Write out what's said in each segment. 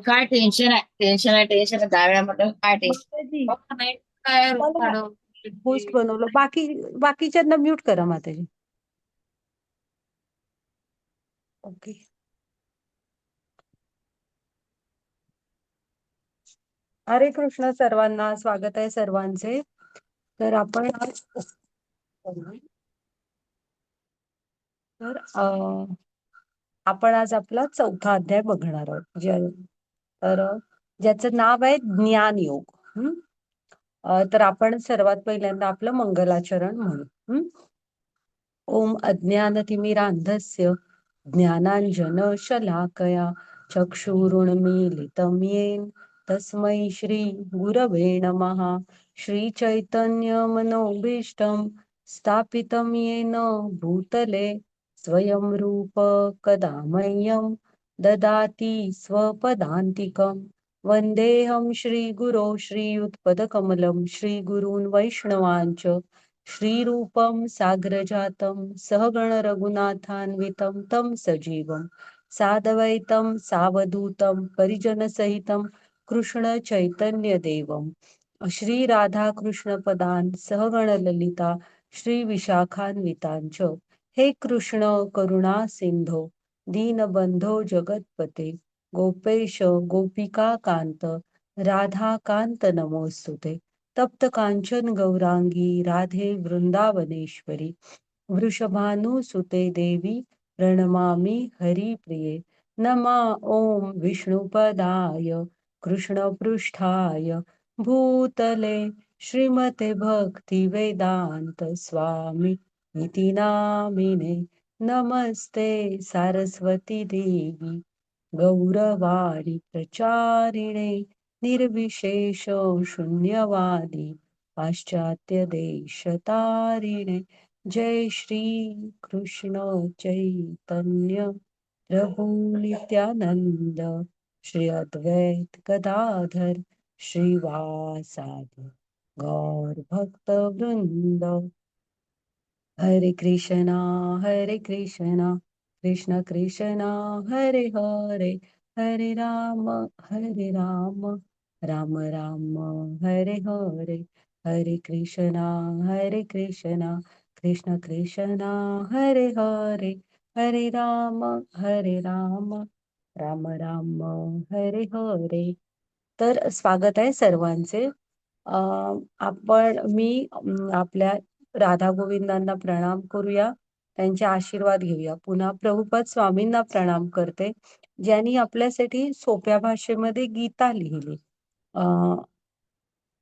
काय टेन्शन आहे, टेन्शन आहे, टेन्शन आहे. दहाव्या म्हटलं काय टेन्शन. माताजी, काय मला काढू. होस्ट बनवलं. बाकीच्यांना म्यूट करा माताजी. ओके. हरे कृष्ण सर्वांना, स्वागत आहे सर्वांचे. तर आपण आज तर आपण आज आपला चौथा अध्याय बघणार आहोत. तर ज्याचं नाव आहे ज्ञानयोग. तर आपण सर्वात पहिल्यांदा आपलं मंगलाचरण म्हणू. ओम अज्ञानतिमिरान्धस्य ज्ञानाञ्जनशलाकया चक्षुरुन्मीलितं येन तस्मै श्री गुरवे नमः. श्रीचैतन्यमनोभीष्टं स्थापितं येन भूतले स्वयं रूप कदा मह्यं ददाति स्वपदान्तिकं. वन्देऽहं श्रीगुरो श्रीयुतपदकमलं श्रीगुरून् वैष्णवांच श्रीरूपं साग्रजातं सहगण रघुनाथान्वितं तं सजीवं सादवैतं सावधूतं परिजनसहितं कृष्ण चैतन्य देवं श्री राधा कृष्ण पदान् सहगण ललिता श्री विशाखान्वितांच. हे कृष्ण करुणा सिंधो दीनबंधो जगतपते गोपेश गोपिका कांत राधा कांत नमोस्तुते. तप्त कांचन गौरांगी राधे वृंदावनेश्वरी वृषभानुसुते देवी प्रणमामि हरिप्रिये. नमा ओम विष्णुपदाय कृष्णपृष्ठाय भूतले श्रीमते भक्ति वेदांत स्वामी इति नामिने. नमस्ते सारस्वती देवी गौरवाणी प्रचारिणे निर्विशेष शून्यवादी पाश्चात्य देशतारिणे. जय श्री कृष्ण चैतन्य प्रभु नित्यानंद श्री अद्वैत गदाधर श्रीवासादि गौर भक्त वृंद. हरे कृष्णा कृष्ण कृष्णा हरे हरे हरे राम राम राम हरे हरे. हरे कृष्णा कृष्ण कृष्णा हरे हरे हरे राम राम राम हरे हरे. तर स्वागत आहे सर्वांचे. आपल्या राधा गोविंदांना प्रणाम करूया, त्यांचे आशीर्वाद घेऊया. पुन्हा प्रभुपाद स्वामींना प्रणाम करते, ज्यांनी आपल्यासाठी सोप्या भाषेमध्ये गीता लिहिली.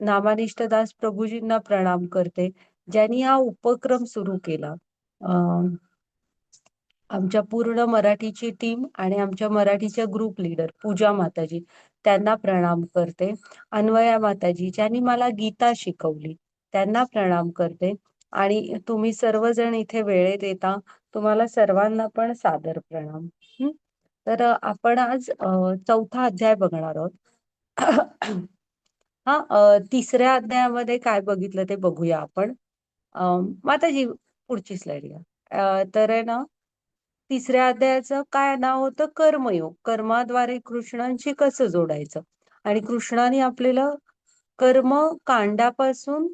नामानिष्ठदास प्रभूजींना प्रणाम करते, ज्यांनी हा उपक्रम सुरू केला. आमच्या पूर्ण मराठीची टीम आणि आमच्या मराठीच्या ग्रुप लीडर पूजा माताजी, त्यांना प्रणाम करते. अन्वया माताजी, ज्यांनी मला गीता शिकवली, त्यांना प्रणाम करते. आणि तुम्ही सर्वजण इथे वेळेत येता, तुम्हाला सर्वांना पण सादर प्रणाम. तर आपण आज चौथा अध्याय बघणार आहोत. तिसऱ्या अध्यायामध्ये काय बघितलं ते बघूया आपण. माताजी पुढची स्लाइड घ्या. तर आहे ना, तिसऱ्या अध्यायाचं काय नाव होतं? कर्मयोग. कर्माद्वारे कृष्णांशी कसं जोडायचं, आणि कृष्णाने आपल्याला कर्म कांडापासून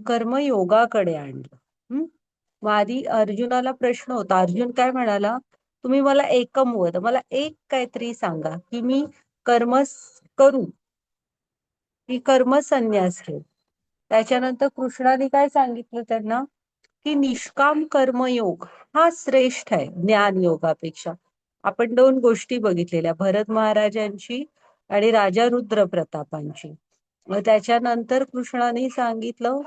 कर्मयोगाकडे आणलं. मग आधी अर्जुनाला प्रश्न होता. अर्जुन काय म्हणाला? तुम्ही मला एकम वद, मला एक काहीतरी सांगा की मी कर्म करू की कर्म संन्यास घेऊ. त्याच्यानंतर कृष्णाने काय सांगितलं त्यांना की निष्काम कर्मयोग हा श्रेष्ठ आहे ज्ञान योगापेक्षा. आपण दोन गोष्टी बघितलेल्या, भरत महाराजांची आणि राजा रुद्र प्रतापांची. मग त्याच्यानंतर कृष्णाने सांगितलं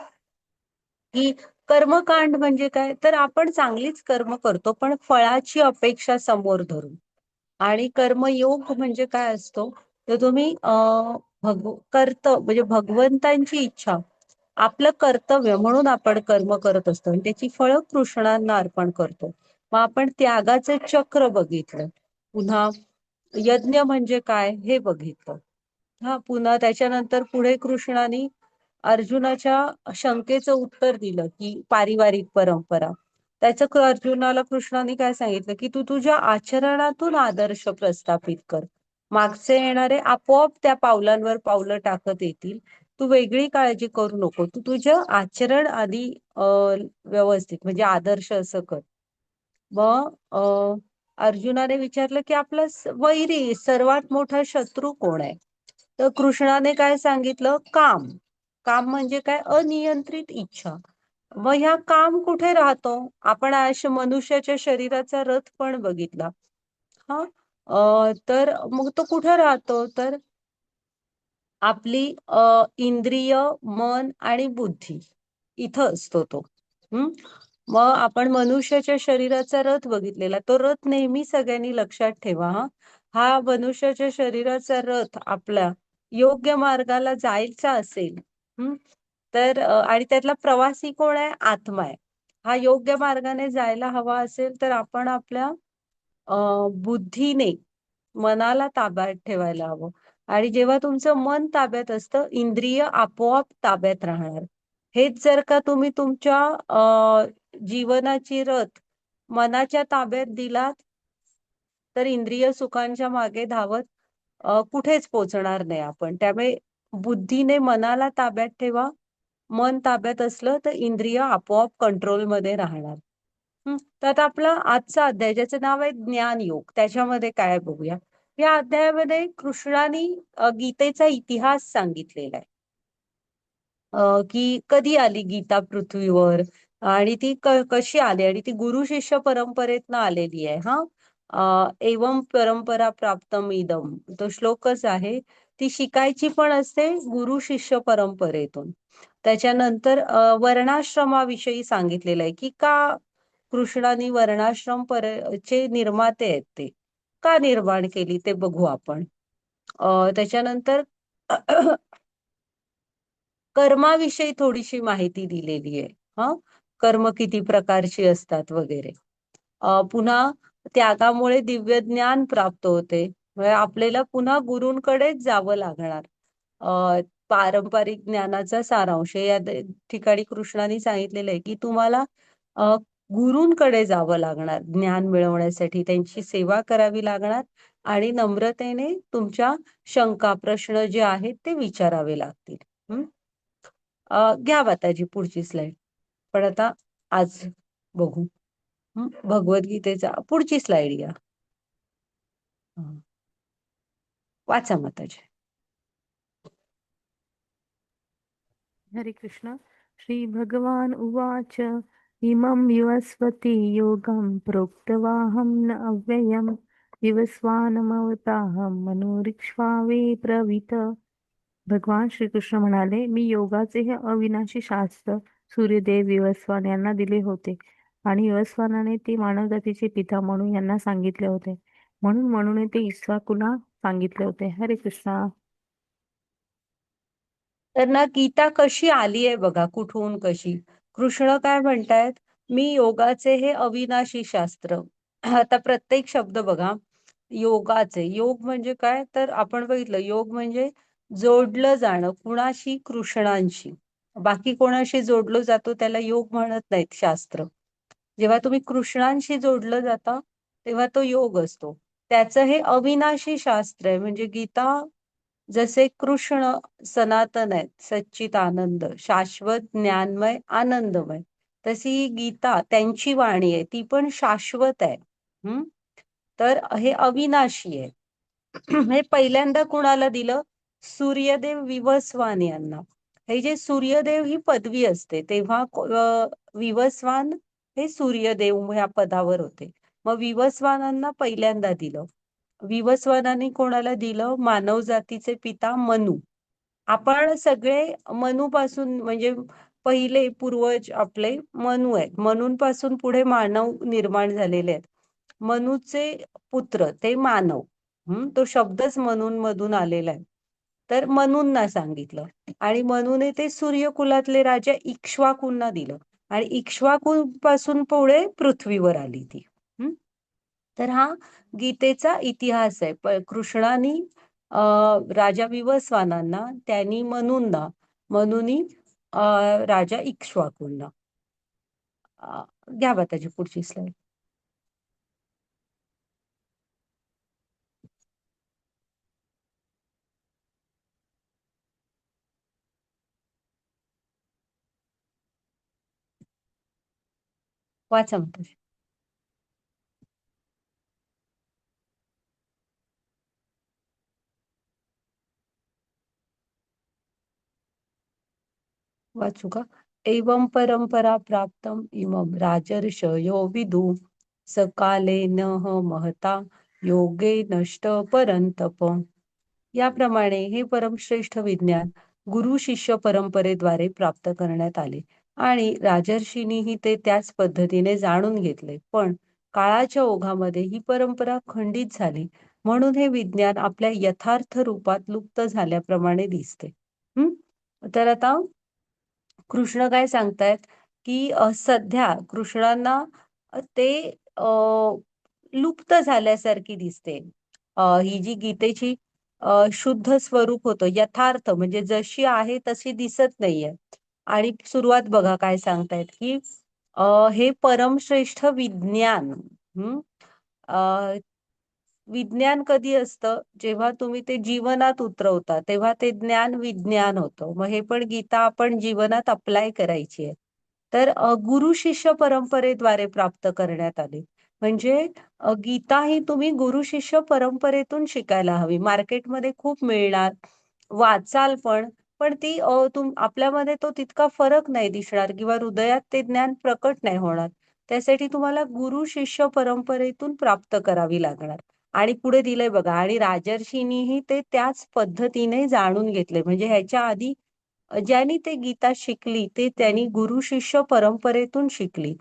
की कर्मकांड म्हणजे काय, तर आपण चांगलीच कर्म करतो पण फळाची अपेक्षा समोर धरून. आणि कर्मयोग म्हणजे काय असतो, तर तुम्ही म्हणजे भगवंतांची इच्छा, आपलं कर्तव्य म्हणून आपण कर्म करत असतो आणि त्याची फळं कृष्णांना अर्पण करतो. मग आपण त्यागाचं चक्र बघितलं. पुन्हा यज्ञ म्हणजे काय हे बघितलं. पुन्हा त्याच्यानंतर पुढे कृष्णाने अर्जुनाच्या शंकेचं उत्तर दिलं की पारिवारिक परंपरा. त्याचं अर्जुनाला कृष्णाने काय सांगितलं की तू तुझ्या आचरणातून आदर्श प्रस्थापित कर. मागचे येणारे आपोआप त्या पावलांवर पावलं टाकत येतील. तू वेगळी काळजी करू नको. तू तुझं आचरण आधी व्यवस्थित म्हणजे आदर्श असं कर. मग अर्जुनाने विचारलं की आपला वैरी सर्वात मोठा शत्रू कोण आहे? तर कृष्णाने काय सांगितलं? काम. काम म्हणजे काय? अनियंत्रित इच्छा. मग ह्या काम कुठे राहतो? आपण अशा मनुष्याच्या शरीराचा रथ पण बघितला. हा तर मग तो कुठे राहतो? तर आपली इंद्रिय, मन आणि बुद्धी इथं असतो तो. मग आपण मनुष्याच्या शरीराचा रथ बघितलेला. तो रथ नेहमी सगळ्यांनी लक्षात ठेवा. हा मनुष्याच्या शरीराचा रथ आपला योग्य मार्गाला जायचा असेल, तर आणि त्यातला प्रवासी कोण आहे? आत्मा आहे. हा योग्य मार्गाने जायला हवा असेल तर आपण आपल्या बुद्धीने मनाला ताब्यात ठेवायला हवं. आणि जेव्हा तुमचं मन ताब्यात असतं, इंद्रिय आपोआप ताब्यात राहणार. हेच जर का तुम्ही तुमच्या जीवनाची रथ मनाच्या ताब्यात दिलात, तर इंद्रिय सुखांच्या मागे धावत कुठेच पोचणार नाही आपण. त्यामुळे बुद्धीने मनाला ताब्यात ठेवा. मन ताब्यात असलं तर इंद्रिय आपोआप कंट्रोलमध्ये राहणार. तर आता आपला आजचा अध्याय ज्याचं नाव आहे ज्ञानयोग, त्याच्यामध्ये काय बघूया. या अध्यायामध्ये कृष्णाने गीतेचा इतिहास सांगितलेला आहे. की कधी आली गीता पृथ्वीवर आणि ती कशी आली आणि ती गुरु शिष्य परंपरेतनं आलेली आहे. एवम परंपरा प्राप्तम इदम, तो श्लोकच आहे. ती शिकायची पण असते गुरु शिष्य परंपरेतून. त्याच्यानंतर वर्णाश्रमाविषयी सांगितलेलं आहे की का कृष्णाने वर्णाश्रम चे निर्माते आहेत ते का निर्माण केली ते बघू आपण. त्याच्यानंतर कर्माविषयी थोडीशी माहिती दिलेली आहे. कर्म किती प्रकारची असतात वगैरे. पुन्हा त्यागामुळे दिव्य ज्ञान प्राप्त होते. म्हणजे आपल्याला पुन्हा गुरूंकडेच जावं लागणार. पारंपरिक ज्ञानाचा सारांश या ठिकाणी कृष्णाने सांगितलेलं आहे की तुम्हाला गुरूंकडे जावं लागणार ज्ञान मिळवण्यासाठी. त्यांची सेवा करावी लागणार आणि नम्रतेने तुमच्या शंका प्रश्न जे आहेत ते विचारावे लागतील. घ्या माताजी पुढची स्लाइड. पण आता आज बघू भगवद्गीतेचा पुढची स्लाइड घ्या. वाचा माताजी. हरे कृष्ण. श्री भगवान उवाच इमं विवस्वती योगं प्रोक्तवाहं न अव्ययं विवस्वानमवताहं मनोरिक्ष्वावे प्रवीत. भगवान श्रीकृष्ण म्हणाले, मी योगाचे हे अविनाशी शास्त्र सूर्यदेव विवस्वान यांना दिले होते आणि विवस्वानाने ते मानवजातीचे पिता म्हणून यांना सांगितले होते. म्हणून ते इक्ष्वाकूला सांगितले होते. हरे कृष्णा. तर ना गीता कशी आली आहे बघा, कुठून कशी. कृष्ण काय म्हणतायत? मी योगाचे हे अविनाशी शास्त्र. आता प्रत्येक शब्द बघा. योगाचे, योग म्हणजे काय? तर आपण बघितलं योग म्हणजे जोडलं जाणं कुणाशी? कृष्णांशी. बाकी कोणाशी जोडलं जातो त्याला योग म्हणत नाहीत शास्त्र. जेव्हा तुम्ही कृष्णांशी जोडलं जाता तेव्हा तो योग असतो. त्याचं हे अविनाशी शास्त्र आहे. म्हणजे गीता जसे कृष्ण सनातन आहेत, सच्चित आनंद, शाश्वत ज्ञानमय आनंदमय, तशी ही गीता त्यांची वाणी आहे, ती पण शाश्वत आहे. तर हे अविनाशी आहे. हे पहिल्यांदा कुणाला दिलं? सूर्यदेव विवस्वान यांना. हे जे सूर्यदेव ही पदवी असते तेव्हा विवस्वान हे सूर्यदेव ह्या पदावर होते. मग विवस्वानांना पहिल्यांदा दिलं. विवस्वानाने कोणाला दिलं? मानव जातीचे पिता मनु. आपण सगळे मनूपासून म्हणजे पहिले पूर्वज आपले मनु आहेत. मनूंपासून पुढे मानव निर्माण झालेले आहेत. मनूचे पुत्र ते मानव. तो शब्दच मनूंमधून आलेला आहे. तर मनूंना सांगितलं आणि मनूने ते सूर्यकुलातले राजा इक्ष्वाकूंना दिलं आणि इक्ष्वाकूपासून पुढे पृथ्वीवर आली ती. तर हा गीतेचा इतिहास आहे. कृष्णानी राजा विवस्वानांना, त्यांनी मनूंना, मनूनी राजा इक्ष्वाकूंना. घ्या माताजी पुढची स्लाइड. वाचा माताजी. वाचू का? एवं परंपरा प्राप्तम इमं राजर्षयो विदु सकाले न महता योगे नष्ट परंतप. याप्रमाणे हे परमश्रेष्ठ विज्ञान गुरु शिष्य परंपरेद्वारे प्राप्त करण्यात आले आणि राजर्षींनीही ते त्याच पद्धतीने जाणून घेतले. पण काळाच्या ओघामध्ये ही परंपरा खंडित झाली म्हणून हे विज्ञान आपल्या यथार्थ रूपात लुप्त झाल्याप्रमाणे दिसते. तर आता कृष्ण काय सांगतायत की सध्या कृष्णांना ते लुप्त झाल्यासारखी दिसते. ही जी गीतेची शुद्ध स्वरूप होतं, यथार्थ म्हणजे जशी आहे तशी दिसत नाहीये. आणि सुरुवात बघा काय सांगतायत की हे परमश्रेष्ठ विज्ञान. विज्ञान कधी असतं? जेव्हा तुम्ही ते जीवनात उतरवता तेव्हा ते ज्ञान विज्ञान होतं. मग हे पण गीता आपण जीवनात अप्लाय करायची आहे. तर गुरु शिष्य परंपरेद्वारे प्राप्त करण्यात आले. म्हणजे गीता ही तुम्ही गुरु शिष्य परंपरेतून शिकायला हवी. मार्केटमध्ये खूप मिळणार, वाचाल पण ती आपल्यामध्ये तो तितका फरक नाही दिसणार किंवा हृदयात ते ज्ञान प्रकट नाही होणार. त्यासाठी तुम्हाला गुरु शिष्य परंपरेतून प्राप्त करावी लागणार. आणि पुढे दिलंय बघा, आणि राजर्षींनीही ते त्याच पद्धतीने जाणून घेतले. म्हणजे ह्याच्या आधी ज्यांनी ते गीता शिकली ते त्यांनी गुरु शिष्य परंपरेतून शिकली.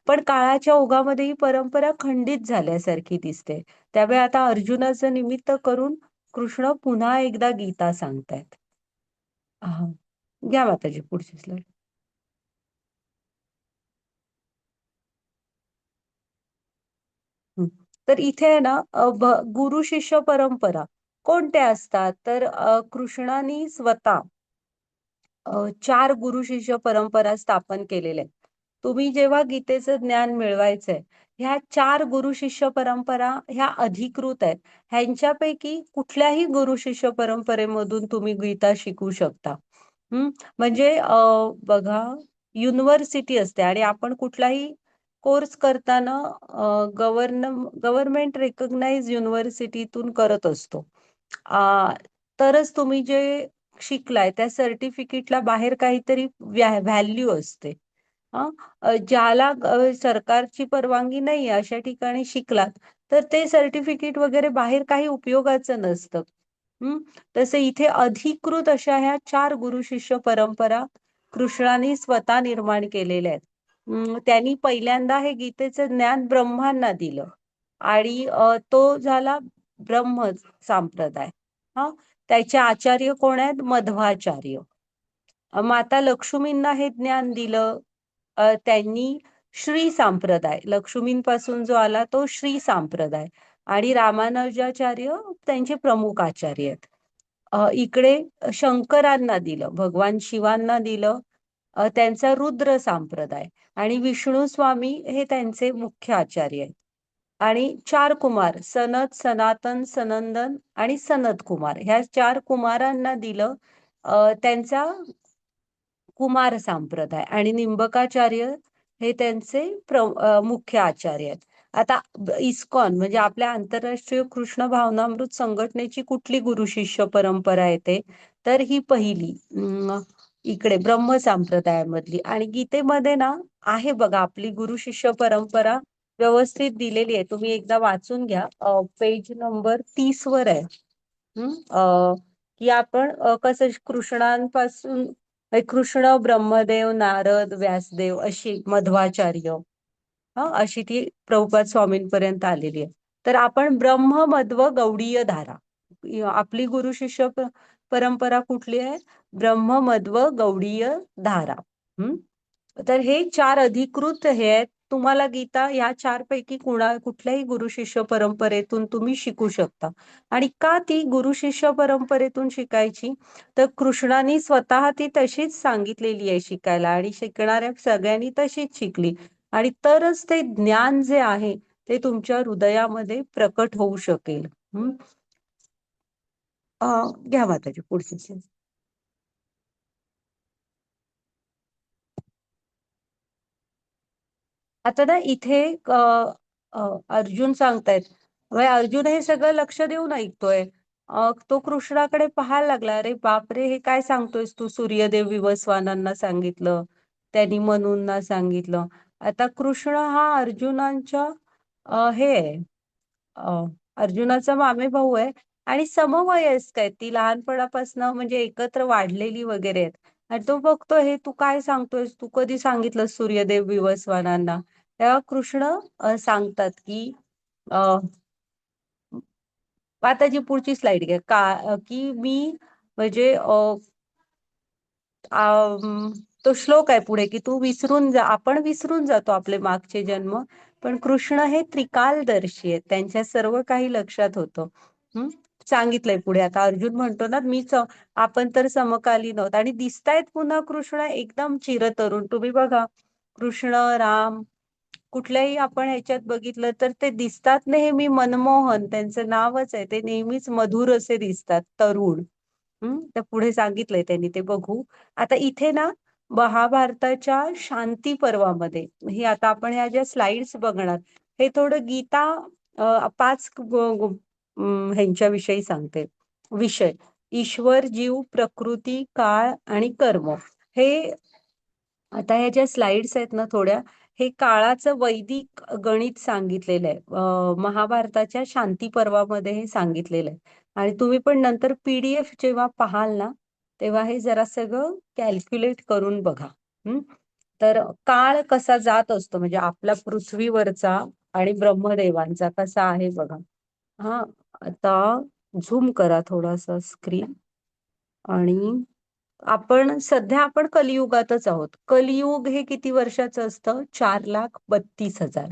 पण काळाच्या ओघामध्ये ही परंपरा खंडित झाल्यासारखी दिसते. त्यामुळे आता अर्जुनाचं निमित्त करून कृष्ण पुन्हा एकदा गीता सांगतायत. घ्या माताजी पुढची स्लाइड. तर इथे आहे ना गुरु शिष्य परंपरा कोणत्या असतात? तर कृष्णाने स्वतः 4 गुरु शिष्य परंपरा स्थापन केलेल्या आहेत. तुम्ही जेव्हा गीतेचं ज्ञान मिळवायचंय, ह्या 4 गुरु शिष्य परंपरा ह्या अधिकृत आहेत. ह्यांच्यापैकी कुठल्याही गुरु शिष्य परंपरेमधून तुम्ही गीता शिकू शकता. म्हणजे बघा, युनिव्हर्सिटी असते आणि आपण कुठलाही कोर्स करताना गव्हर्नमेंट रेकग्नाइज युनिव्हर्सिटीतून करत असतो. तरच तुम्ही जे शिकलाय त्या सर्टिफिकेटला बाहेर काहीतरी व्हॅल्यू असते. ज्याला सरकारची परवानगी नाही अशा ठिकाणी शिकलात तर ते सर्टिफिकेट वगैरे बाहेर काही उपयोगाचं नसतं. तसे इथे अधिकृत अशा ह्या 4 गुरु शिष्य परंपरा कृष्णाने स्वतः निर्माण केलेल्या आहेत. त्यांनी पहिल्यांदा हे गीतेचं ज्ञान ब्रह्मांना दिलं आणि तो झाला ब्रह्म संप्रदाय. त्याचे आचार्य कोण आहेत? मध्वाचार्य. माता लक्ष्मींना हे ज्ञान दिलं. त्यांनी श्री संप्रदाय, लक्ष्मींपासून जो आला तो श्री संप्रदाय, आणि रामानुजाचार्य त्यांचे प्रमुख आचार्य आहेत. इकडे शंकरांना दिलं, भगवान शिवांना दिलं त्यांचा रुद्र संप्रदाय, आणि विष्णू स्वामी हे त्यांचे मुख्य आचार्य आहेत. आणि 4 कुमार सनत, सनातन, सनंदन आणि सनत कुमार, ह्या 4 कुमारांना दिलं त्यांचा कुमार संप्रदाय, आणि निंबकाचार्य हे त्यांचे मुख्य आचार्य आहेत. आता इस्कॉन म्हणजे आपल्या आंतरराष्ट्रीय कृष्ण भावनामृत संघटनेची कुठली गुरु शिष्य परंपरा येते? तर ही पहिली इकडे ब्रह्म संप्रदायामधली. आणि गीतेमध्ये ना आहे बघा आपली गुरु शिष्य परंपरा व्यवस्थित दिलेली आहे. तुम्ही एकदा वाचून घ्या, पेज नंबर 30 वर आहे. की आपण कसं कृष्णांपासून कृष्ण, ब्रह्मदेव, नारद, व्यासदेव अशी मध्वाचार्य अशी ती प्रभुपाद स्वामींपर्यंत आलेली आहे. तर आपण ब्रह्म मध्व गौडीय धारा, आपली गुरु शिष्य परंपरा कुठली आहे? ब्रह्म मध्व गौडीय धारा. तर हे 4 अधिकृत हे आहेत तुम्हाला गीता या 4 पैकी कुठल्याही गुरु शिष्य परंपरेतून तुम्ही शिकू शकता. आणि का ती गुरु शिष्य परंपरेतून शिकायची, तर कृष्णाने स्वतः ती तशीच सांगितलेली आहे शिकायला आणि शिकणाऱ्या सगळ्यांनी तशीच शिकली. आणि तरच ते ज्ञान जे आहे ते तुमच्या हृदयामध्ये प्रकट होऊ शकेल. घ्या माताजी पुढची slide. आता ना इथे अर्जुन सांगतायत, अर्जुन हे सगळं लक्ष देऊन ऐकतोय. तो कृष्णाकडे पाहायला लागला, अरे बापरे, हे काय सांगतोयस तू? सूर्यदेव विवस्वानांना सांगितलं, त्यांनी मनूंना सांगितलं. आता कृष्ण हा अर्जुनांच्या हे आहे, अर्जुनाचा मामे भाऊ आहे आणि समवयस्क आहे. ती लहानपणापासून म्हणजे एकत्र वाढलेली वगैरे आहेत. आणि तो बघतो, हे तू काय सांगतोयस? तू कधी सांगितलं सूर्यदेव विवस्वानांना? तेव्हा कृष्ण सांगतात की माताजी पुढची स्लाइड घ्या की मी म्हणजे तो श्लोक आहे पुढे की तू आपण विसरून जातो आपले मागचे जन्म, पण कृष्ण हे त्रिकालदर्शी आहेत, त्यांच्या सर्व काही लक्षात होतं. सांगितलंय पुढे. आता अर्जुन म्हणतो ना, आपण तर समकालीन आहोत आणि दिसतायत पुन्हा कृष्ण एकदम चिरतरुण. तुम्ही बघा, कृष्ण राम कुठल्याही आपण ह्याच्यात बघितलं तर ते दिसतात नेहमी मनमोहन, त्यांचं नावच आहे, ते नेहमीच मधुर असे दिसतात, तरुण. तर पुढे सांगितलंय त्यांनी, ते बघू. आता इथे ना महाभारताच्या शांती पर्वामध्ये, हे आता आपण ह्या ज्या स्लाइड्स बघणार, हे थोडं गीता 5 ह्यांच्याविषयी सांगते. विषय: ईश्वर, जीव, प्रकृती, काळ आणि कर्म. हे आता ह्या ज्या स्लाइड्स आहेत ना थोड्या, हे काळाचं वैदिक गणित सांगितलेलं आहे. महाभारताच्या शांती पर्वामध्ये हे सांगितलेलं आहे. आणि तुम्ही पण नंतर PDF जेव्हा पाहाल ना, तेव्हा हे जरा सगळं कॅल्क्युलेट करून बघा. तर काळ कसा जात असतो, म्हणजे आपला पृथ्वीवरचा आणि ब्रह्मदेवांचा कसा आहे बघा. आता झूम करा थोडासा स्क्रीन. आणि आपण कलियुगातच आहोत. कलियुग हे किती वर्षाचं असतं? 4,32,000.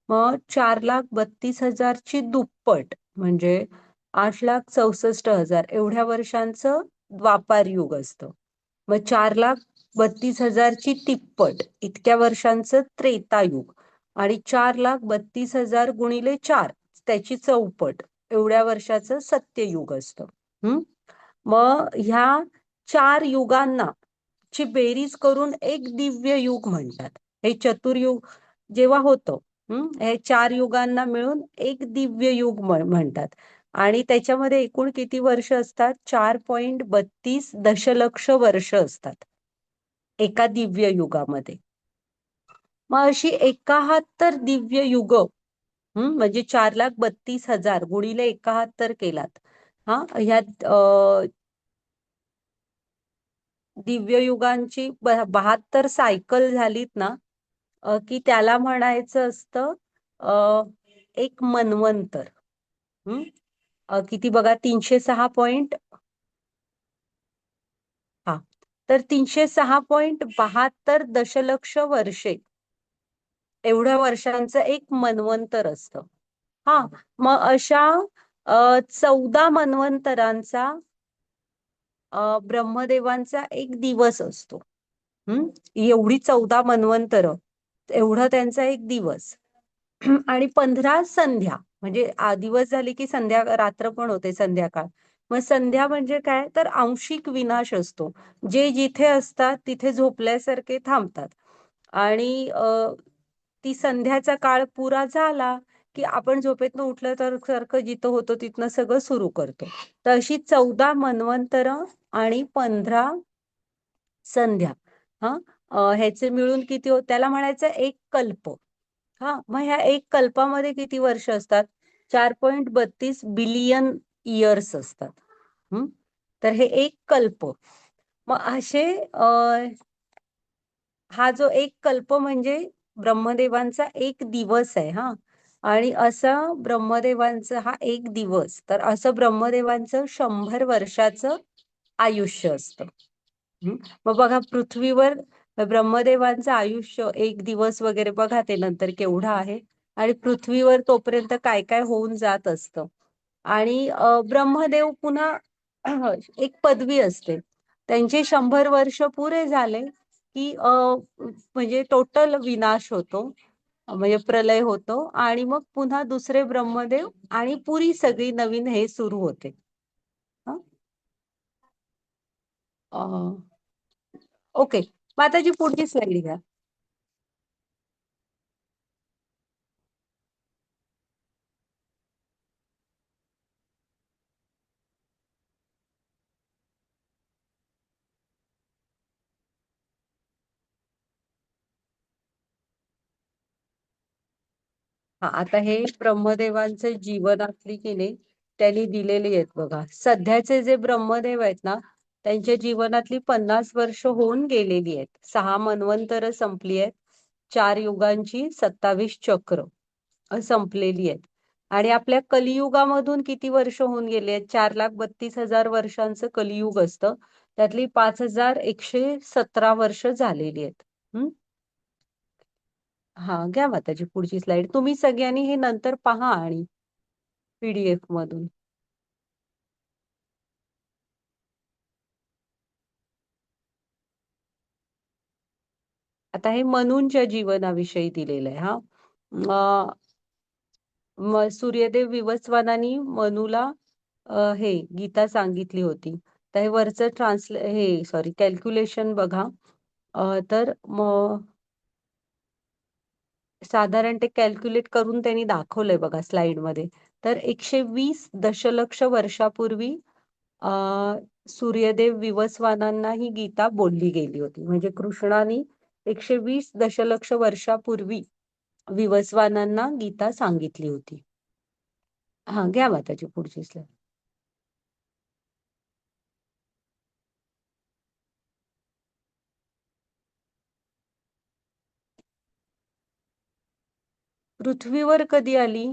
मग 4,32,000 ची दुप्पट म्हणजे 8,64,000 एवढ्या वर्षांचं द्वापार युग असतं. मग 4,32,000 ची तिप्पट इतक्या वर्षांचं त्रेतायुग. आणि 4,32,000 गुणिले 4 त्याची चौपट एवढ्या वर्षाचं सत्ययुग असतं. मग ह्या 4 युगांना ची बेरीज करून एक दिव्य युग म्हणतात. हे चतुर्युग जेव्हा होतं, हे 4 युगांना मिळून एक दिव्य युग म्हणतात. आणि त्याच्यामध्ये एकूण किती वर्ष असतात? 4.32 दशलक्ष वर्ष असतात एका दिव्य युगामध्ये. मग अशी 71 दिव्य युग, म्हणजे 4,32,000 गुणिले 71 केलात, ह्यात दिव्य युगांची 72 सायकल झालीत ना, की त्याला म्हणायचं असतं एक मन्वंतर. किती बघा, 306.72 दशलक्ष वर्षे एवढ्या वर्षांचं एक मन्वंतर असतं. मग अशा 14 मन्वंतरांचा ब्रह्मदेवांचा एक दिवस असतो. एवढी 14 मन्वंतर, एवढा त्यांचा एक दिवस. आणि 15 संध्या, म्हणजे दिवस झाले की रात्र पण होते, संध्याकाळ. मग संध्या म्हणजे काय, तर आंशिक विनाश असतो. जे जिथे असतात तिथे झोपल्यासारखे थांबतात. आणि ती संध्याचा काळ पुरा झाला की आपण झोपेतनं उठलं तर सारखं जिथं होतं तिथनं सगळं सुरू करतो. तर अशी 14 मन्वंतर आणि 15 संध्या, ह्याचे मिळून किती त्याला म्हणायचं एक कल्प. मग ह्या एक कल्पामध्ये किती वर्ष असतात? 4.32 बिलियन इयर्स असतात. तर हे एक कल्प. मग असे हा जो एक कल्प म्हणजे ब्रह्मदेवांचा एक दिवस आहे. आणि असं ब्रह्मदेवांचं हा एक दिवस, तर असं ब्रह्मदेवांचं 100 वर्षाचं आयुष्य असतं. मग बघा, पृथ्वीवर ब्रह्मदेवांचं आयुष्य 1 दिवस वगैरे बघा ते नंतर केवढं आहे आणि पृथ्वीवर तोपर्यंत काय काय होऊन जात असतं. आणि ब्रह्मदेव पुन्हा एक पदवी असते. त्यांचे 100 वर्ष पुरे झाले की म्हणजे टोटल विनाश होतो, म्हणजे प्रलय होतो आणि मग पुन्हा दुसरे ब्रह्मदेव आणि पुरी सगळी नवीन हे सुरू होते. हं? ओके, माताजी पुढची स्लाइड घ्या. हा, आता हे ब्रह्मदेवांचे जीवनातली की नाही त्यांनी दिलेली आहेत बघा. सध्याचे जे ब्रह्मदेव आहेत ना, त्यांच्या जीवनातली 50 वर्ष होऊन गेलेली आहेत. 6 मन्वंतर संपली आहेत. 4 युगांची 27 चक्र संपलेली आहेत. आणि आपल्या कलियुगामधून किती वर्ष होऊन गेली आहेत? 4,32,000 वर्षांचं कलियुग असतं. त्यातली 5,117 वर्ष झालेली आहेत. हा, घ्या माताजी पुढची स्लाइड. तुम्ही सगळ्यांनी हे नंतर पहा आणि PDF मधून. आता हे मनूंच्या जीवनाविषयी दिलेलं आहे. हा, सूर्यदेव विवस्वानानी मनूला हे गीता सांगितली होती. तर हे वरचं कॅल्क्युलेशन बघा. तर साधारण ते कॅल्क्युलेट करून त्यांनी दाखवलंय बघा स्लाइड मध्ये. तर 120 दशलक्ष वर्षापूर्वी सूर्यदेव विवस्वानांना ही गीता बोलली गेली होती. म्हणजे कृष्णाने 120 दशलक्ष वर्षापूर्वी विवस्वानांना गीता सांगितली होती. हा, घ्या माताची पुढची स्लाइड. पृथ्वीवर कधी आली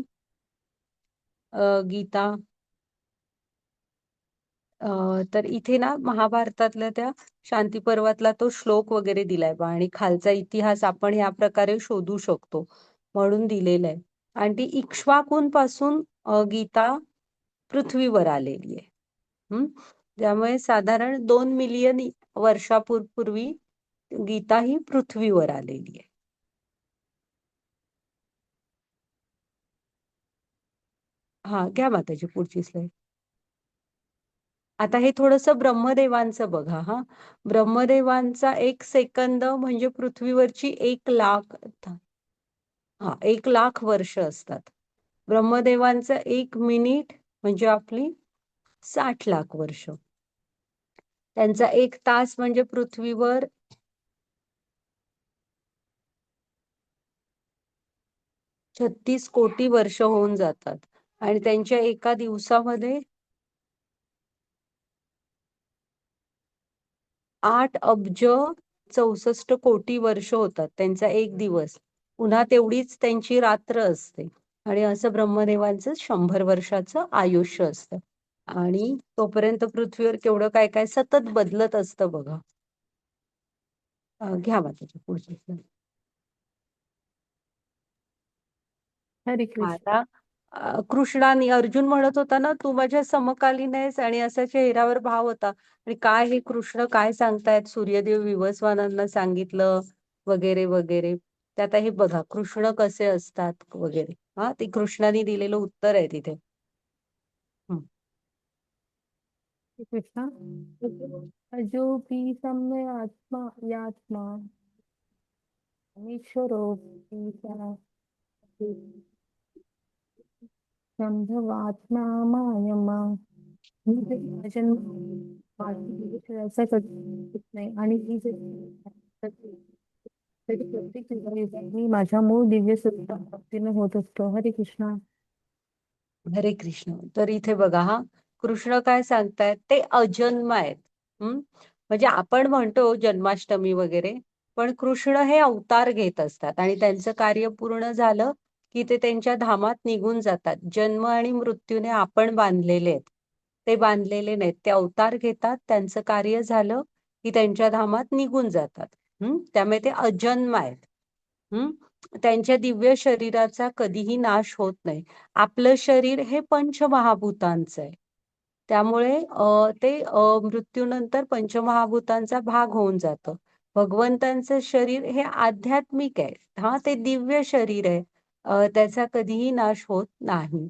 गीता? तर इथे ना महाभारतातल्या त्या शांती पर्वातला तो श्लोक वगैरे दिलाय बा, आणि खालचा इतिहास आपण ह्या प्रकारे शोधू शकतो म्हणून दिलेला आहे. आणि ती इक्ष्वाकूंपासून गीता पृथ्वीवर आलेली आहे. त्यामुळे साधारण 2 मिलियन वर्षापूर्वी गीता ही पृथ्वीवर आलेली आहे. हा, घ्या माताजी पुढची स्लाइड. आता हे थोडस ब्रह्मदेवांचं बघा. हा, ब्रह्मदेवांचा 1 सेकंद म्हणजे पृथ्वीवरची 1 लाख, 1 लाख वर्ष असतात. ब्रह्मदेवांचं 1 मिनिट म्हणजे आपली 60 लाख वर्ष. त्यांचा 1 तास म्हणजे पृथ्वीवर 36 कोटी वर्ष होऊन जातात. आणि त्यांच्या एका दिवसामध्ये 8 अब्ज 64 कोटी वर्ष होतात. त्यांचा एक दिवस, पुन्हा तेवढीच त्यांची रात्र असते. आणि असं ब्रह्मदेवांचं 100 वर्षाचं आयुष्य असतं. आणि तोपर्यंत पृथ्वीवर केवढं काय काय सतत बदलत असतं बघा. घ्या माझ्या पुढची slide. हरे कृष्ण. आता कृष्णाने, अर्जुन म्हणत होता ना, तू माझ्या समकालीन आहेस, आणि असा चेहऱ्यावर भाव होता. आणि काय हे कृष्ण काय सांगतायत, सूर्यदेव विवस्वानांना सांगितलं वगैरे वगैरे. ते आता हे बघा कृष्ण कसे असतात वगैरे. हा, ते कृष्णाने दिलेलं उत्तर आहे तिथे. हरे कृष्ण. जो भी सम्य आत्मा यात्मा ईश्वरो संभवात्मा मायमा. ऐसा कधी नाही. आणि ही प्रत्येक मी माझ्या मूळ दिव्य सत्ता होत असतो. हरे कृष्ण. हरे कृष्ण. तर इथे बघा, हा कृष्ण काय सांगतायत, ते अजन्म आहेत. म्हणजे आपण म्हणतो जन्माष्टमी वगैरे, पण कृष्ण हे अवतार घेत असतात आणि त्यांचं कार्य पूर्ण झालं की ते त्यांच्या धामात निघून जातात. जन्म आणि मृत्यूने आपण बांधलेले आहेत, ते बांधलेले नाहीत. ते अवतार घेतात, त्यांचं कार्य झालं की त्यांच्या धामात निघून जातात. त्यामुळे ते अजन्म आहेत. हम्म त्यांच्या दिव्य शरीराचा कधीही नाश होत नाही. आपलं शरीर हे पंचमहाभूतांचं आहे. त्यामुळे ते मृत्यूनंतर पंचमहाभूतांचा भाग होऊन जातं. भगवंतांचं शरीर हे आध्यात्मिक आहे. हा, ते दिव्य शरीर आहे. त्याचा कधीही नाश होत नाही.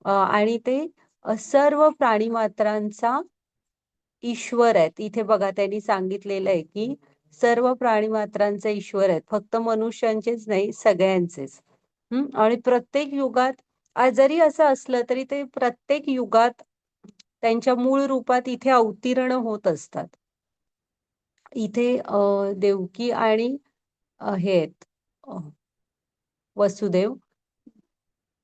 आणि ते सर्व प्राणीमात्रांचा ईश्वर आहेत. इथे बघा त्यांनी सांगितलेलं आहे की सर्व प्राणीमात्रांचा ईश्वर आहेत. फक्त मनुष्यांचेच नाही, सगळ्यांचेच. आणि प्रत्येक युगात जरी असं असलं तरी ते प्रत्येक युगात त्यांच्या मूळ रूपात इथे अवतीर्ण होत असतात. इथे देवकी आणि हे आहेत वसुदेव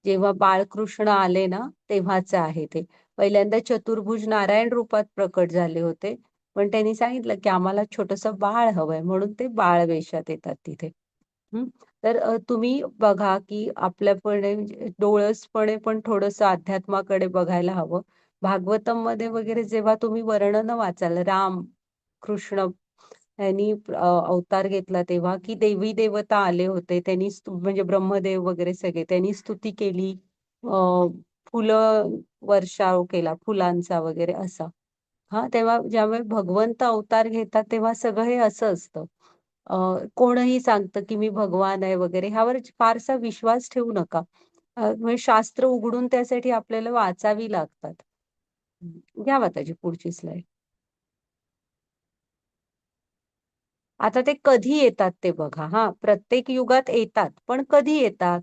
जेव्हा बाळकृष्ण आले ना तेव्हाच आहे ते. पहिल्यांदा चतुर्भुज नारायण रूपात प्रकट झाले होते, पण त्यांनी सांगितलं की आम्हाला छोटस बाळ हवंय, म्हणून ते बाळ वेशात येतात तिथे. तर तुम्ही बघा की आपल्यापणे डोळसपणे पण थोडस अध्यात्माकडे बघायला हवं. भागवतम मध्ये वगैरे जेव्हा तुम्ही वर्णन वाचाल राम कृष्ण यांनी अवतार घेतला तेव्हा की देवी देवता आले होते, त्यांनी म्हणजे ब्रह्मदेव वगैरे सगळे त्यांनी स्तुती केली, फुलं वर्षाव केला फुलांचा वगैरे असा. तेव्हा ज्यावेळी भगवंत अवतार घेतात तेव्हा सगळं हे असं असतं. कोणही सांगतं की मी भगवान आहे वगैरे, ह्यावर फारसा विश्वास ठेवू नका. म्हणजे शास्त्र उघडून त्यासाठी आपल्याला वाचावी लागतात. घ्या माताजी पुढची स्लाइड. आता ते कधी येतात ते बघा. प्रत्येक युगात येतात, पण कधी येतात?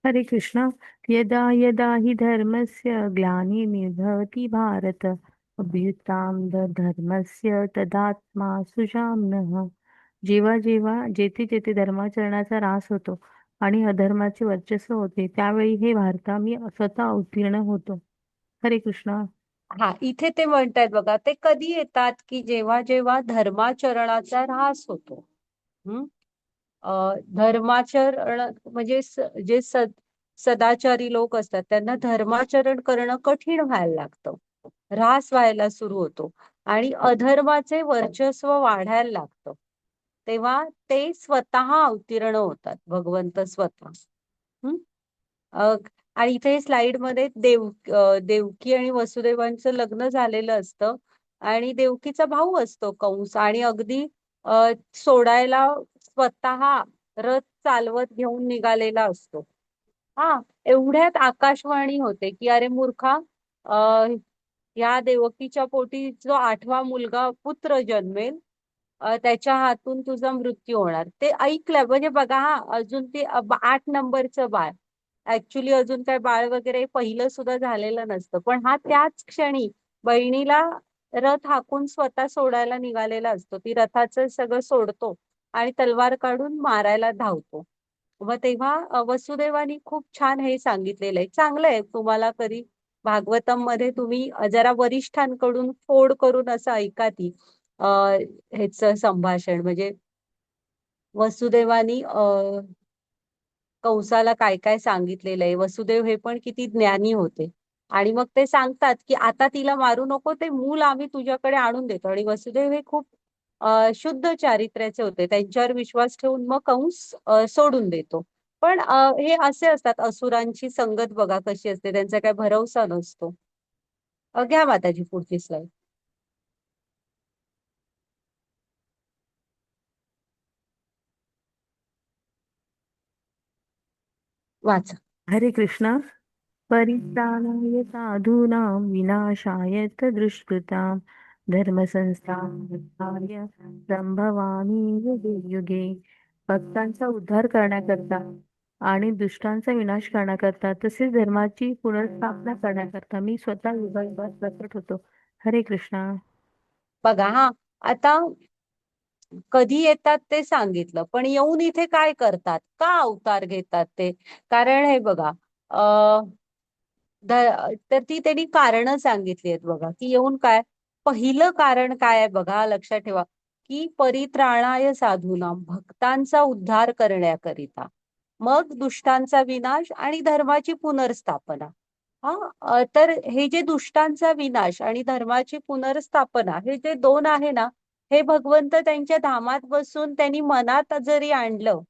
हरे कृष्ण. यदा यदा हि धर्मस्य ग्लानिर्भवति भारत अभ्युत्थानं धर्मस्य तदात्मा सुजाम्यः. जेव्हा जेव्हा जेथे जेथे धर्माचरणाचा ऱ्हास होतो आणि अधर्माचे वर्चस्व होते त्यावेळी हे भारता मी स्वतः अवतीर्ण होतो. हरे कृष्ण. इथे ते म्हणतायत बघा, ते कधी येतात की जेव्हा जेव्हा धर्माचरणाचा ऱ्हास होतो. धर्माचरण म्हणजे जे सदाचारी लोक असतात त्यांना धर्माचरण करणं कठीण व्हायला लागतं, ऱ्हास व्हायला सुरू होतो आणि अधर्माचे वर्चस्व वाढायला लागतं. तेव्हा ते स्वतः अवतीर्ण होतात, भगवंत स्वतः. आणि इथे स्लाइड मध्ये देवकी आणि वसुदेवांचं लग्न झालेलं असतं आणि देवकीचा भाऊ असतो कंस, आणि अगदी सोडायला स्वतः रथ चालवत घेऊन निघालेला असतो. एवढ्यात आकाशवाणी होते की अरे मूर्खा, या देवकीच्या पोटी जो 8वा मुलगा पुत्र जन्मेल, त्याच्या हातून तुझा मृत्यू होणार. ते ऐकलं म्हणजे बघा, अजून ते 8 नंबरचं बाळ, ऍक्च्युली अजून काय बाळ वगैरे पहिलं सुद्धा झालेलं नसतं, पण त्याच क्षणी बहिणीला रथ हाकून स्वतः सोडायला निघालेला असतो. ती रथाचं सगळं सोडतो आणि तलवार काढून मारायला धावतो. मग तेव्हा वसुदेवानी खूप छान हे सांगितलेलं आहे. चांगलं आहे, तुम्हाला कधी भागवतम मध्ये तुम्ही जरा वरिष्ठांकडून फोड करून असं ऐका ती ह्याच संभाषण. म्हणजे वसुदेवानी कंसाला काय काय सांगितलेलं आहे. वसुदेव हे पण किती ज्ञानी होते, आणि मग ते सांगतात की आता तिला मारू नको, ते मूल आम्ही तुझ्याकडे आणून देतो. आणि वसुदेव हे खूप शुद्ध चारित्र्याचे होते, त्यांच्यावर विश्वास ठेवून मग कंस सोडून देतो. पण हे असे असतात, असुरांची संगत बघा कशी असते, त्यांचा काय भरवसा नसतो. घ्या माताजी पुढची स्लाइड. वाचा. हरे कृष्ण. परित्राणाय साधूनां विनाशाय च दुष्कृतां धर्मसंस्थापनाय संभवामि युगे युगे. भक्तांचा उद्धार करण्याकरता आणि दुष्टांचा विनाश करण्याकरता तसेच धर्माची पुनर्स्थापना करण्याकरता मी स्वतः युगायुगात प्रकट होतो. हरे कृष्णा. बघा, आता कधी येतात ते सांगितलं, पण येऊन इथे काय करतात, का अवतार घेतात ते? कारण हे बघा, तर ती त्यांनी कारण सांगितली आहेत बघा, की येऊन काय. पहिलं कारण काय आहे बघा, लक्षात ठेवा, की परित्राणाय साधूना, भक्तांचा उद्धार करण्याकरिता, मग दुष्टांचा विनाश आणि धर्माची पुनर्स्थापना. तर हे जे दुष्टांचा विनाश आणि धर्माची पुनर्स्थापना, हे जे दोन आहे ना, हे भगवंत त्यांच्या धामात बसून त्यांनी मनात जरी आणलं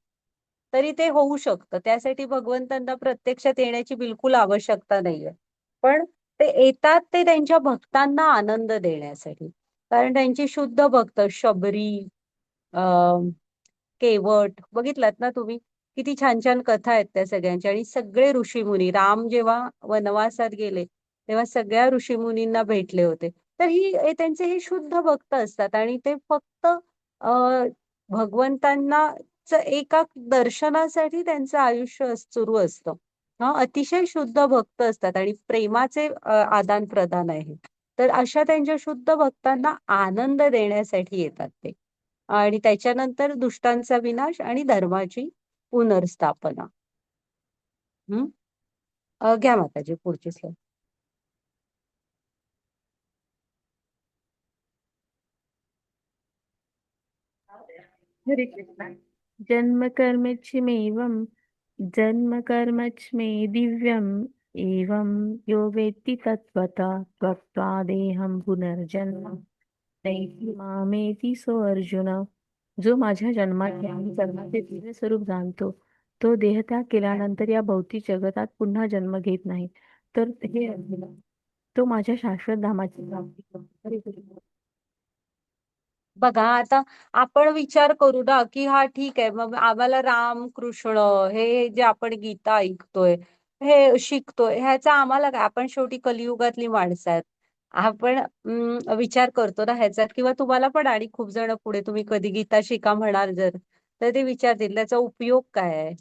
तरी ते होऊ शकतं. त्यासाठी भगवंतांना प्रत्यक्षात येण्याची बिलकुल आवश्यकता नाहीये. पण ते येतात ते त्यांच्या भक्तांना आनंद देण्यासाठी. कारण त्यांची शुद्ध भक्त शबरी, अं केवट बघितलात ना तुम्ही? किती छान छान कथा आहेत त्या सगळ्यांच्या. आणि सगळे ऋषीमुनी राम जेव्हा वनवासात गेले तेव्हा सगळ्या ऋषीमुनींना भेटले होते. तर त्यांचे हे शुद्ध भक्त असतात आणि ते फक्त भगवंतांना एका दर्शनासाठी त्यांचं आयुष्य सुरू असतं. अतिशय शुद्ध भक्त असतात आणि प्रेमाचे आदान प्रदान आहे. तर अशा त्यांच्या शुद्ध भक्तांना आनंद देण्यासाठी येतात ते. आणि त्याच्यानंतर दुष्टांचा विनाश आणि धर्माची पुनर्स्थापना. घ्या माताजी पुढची स्लाईड. हरे कृष्ण. जन्मकर्मच्छमेवं जन्मकर्मच्छमे दिव्यम् एवं यो वेत्ति तत्त्वता त्यक्त्वा देहं पुनर्जन्म नैति मामेति सो अर्जुन. जो माझ्या जन्माचे आणि कर्माचे दिव्य स्वरूप जाणतो तो देहत्याग केल्यानंतर या भौतिक जगतात पुन्हा जन्म घेत नाही. तर हे अर्जुना, तो माझ्या शाश्वत धामाची प्राप्ती करतो. हरे कृष्ण. बघा आता आपण विचार करू ना की हा ठीक आहे, मग आम्हाला राम कृष्ण हे जे आपण गीता ऐकतोय हे शिकतोय ह्याचा आम्हाला काय, आपण शेवटी कलियुगातली माणसं आहेत. आपण विचार करतो ना ह्याचा, किंवा तुम्हाला पण आणि खूप जण पुढे तुम्ही कधी गीता शिका म्हणाल जर तर ते विचारतील त्याचा उपयोग काय आहे.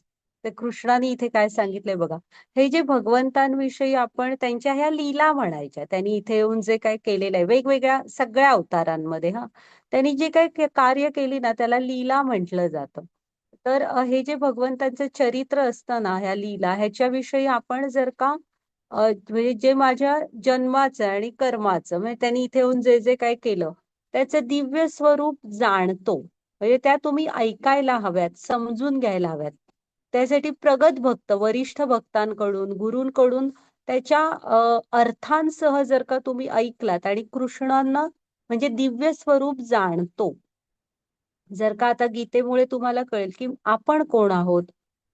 तर कृष्णाने इथे काय सांगितलंय बघा. हे जे भगवंतांविषयी आपण त्यांच्या ह्या लीला म्हणायच्या, त्यांनी इथे येऊन जे काय केलेलं आहे वेगवेगळ्या सगळ्या अवतारांमध्ये त्यांनी जे काही कार्य केली ना त्याला लीला म्हटलं जातं. तर हे जे भगवंतांचं चरित्र असतं ना ह्या लीला ह्याच्याविषयी आपण जर का म्हणजे जे माझ्या जन्माचं आणि कर्माचं म्हणजे त्यांनी इथे येऊन जे जे काय केलं त्याचं दिव्य स्वरूप जाणतो, म्हणजे त्या तुम्ही ऐकायला हव्यात, समजून घ्यायला हव्यात. त्यासाठी प्रगत भक्त वरिष्ठ भक्तांकडून गुरूंकडून त्याच्या अर्थांसह जर का तुम्ही ऐकलात आणि कृष्णांना म्हणजे दिव्य स्वरूप जाणतो. जर का आता गीतेमुळे तुम्हाला कळेल की आपण कोण आहोत,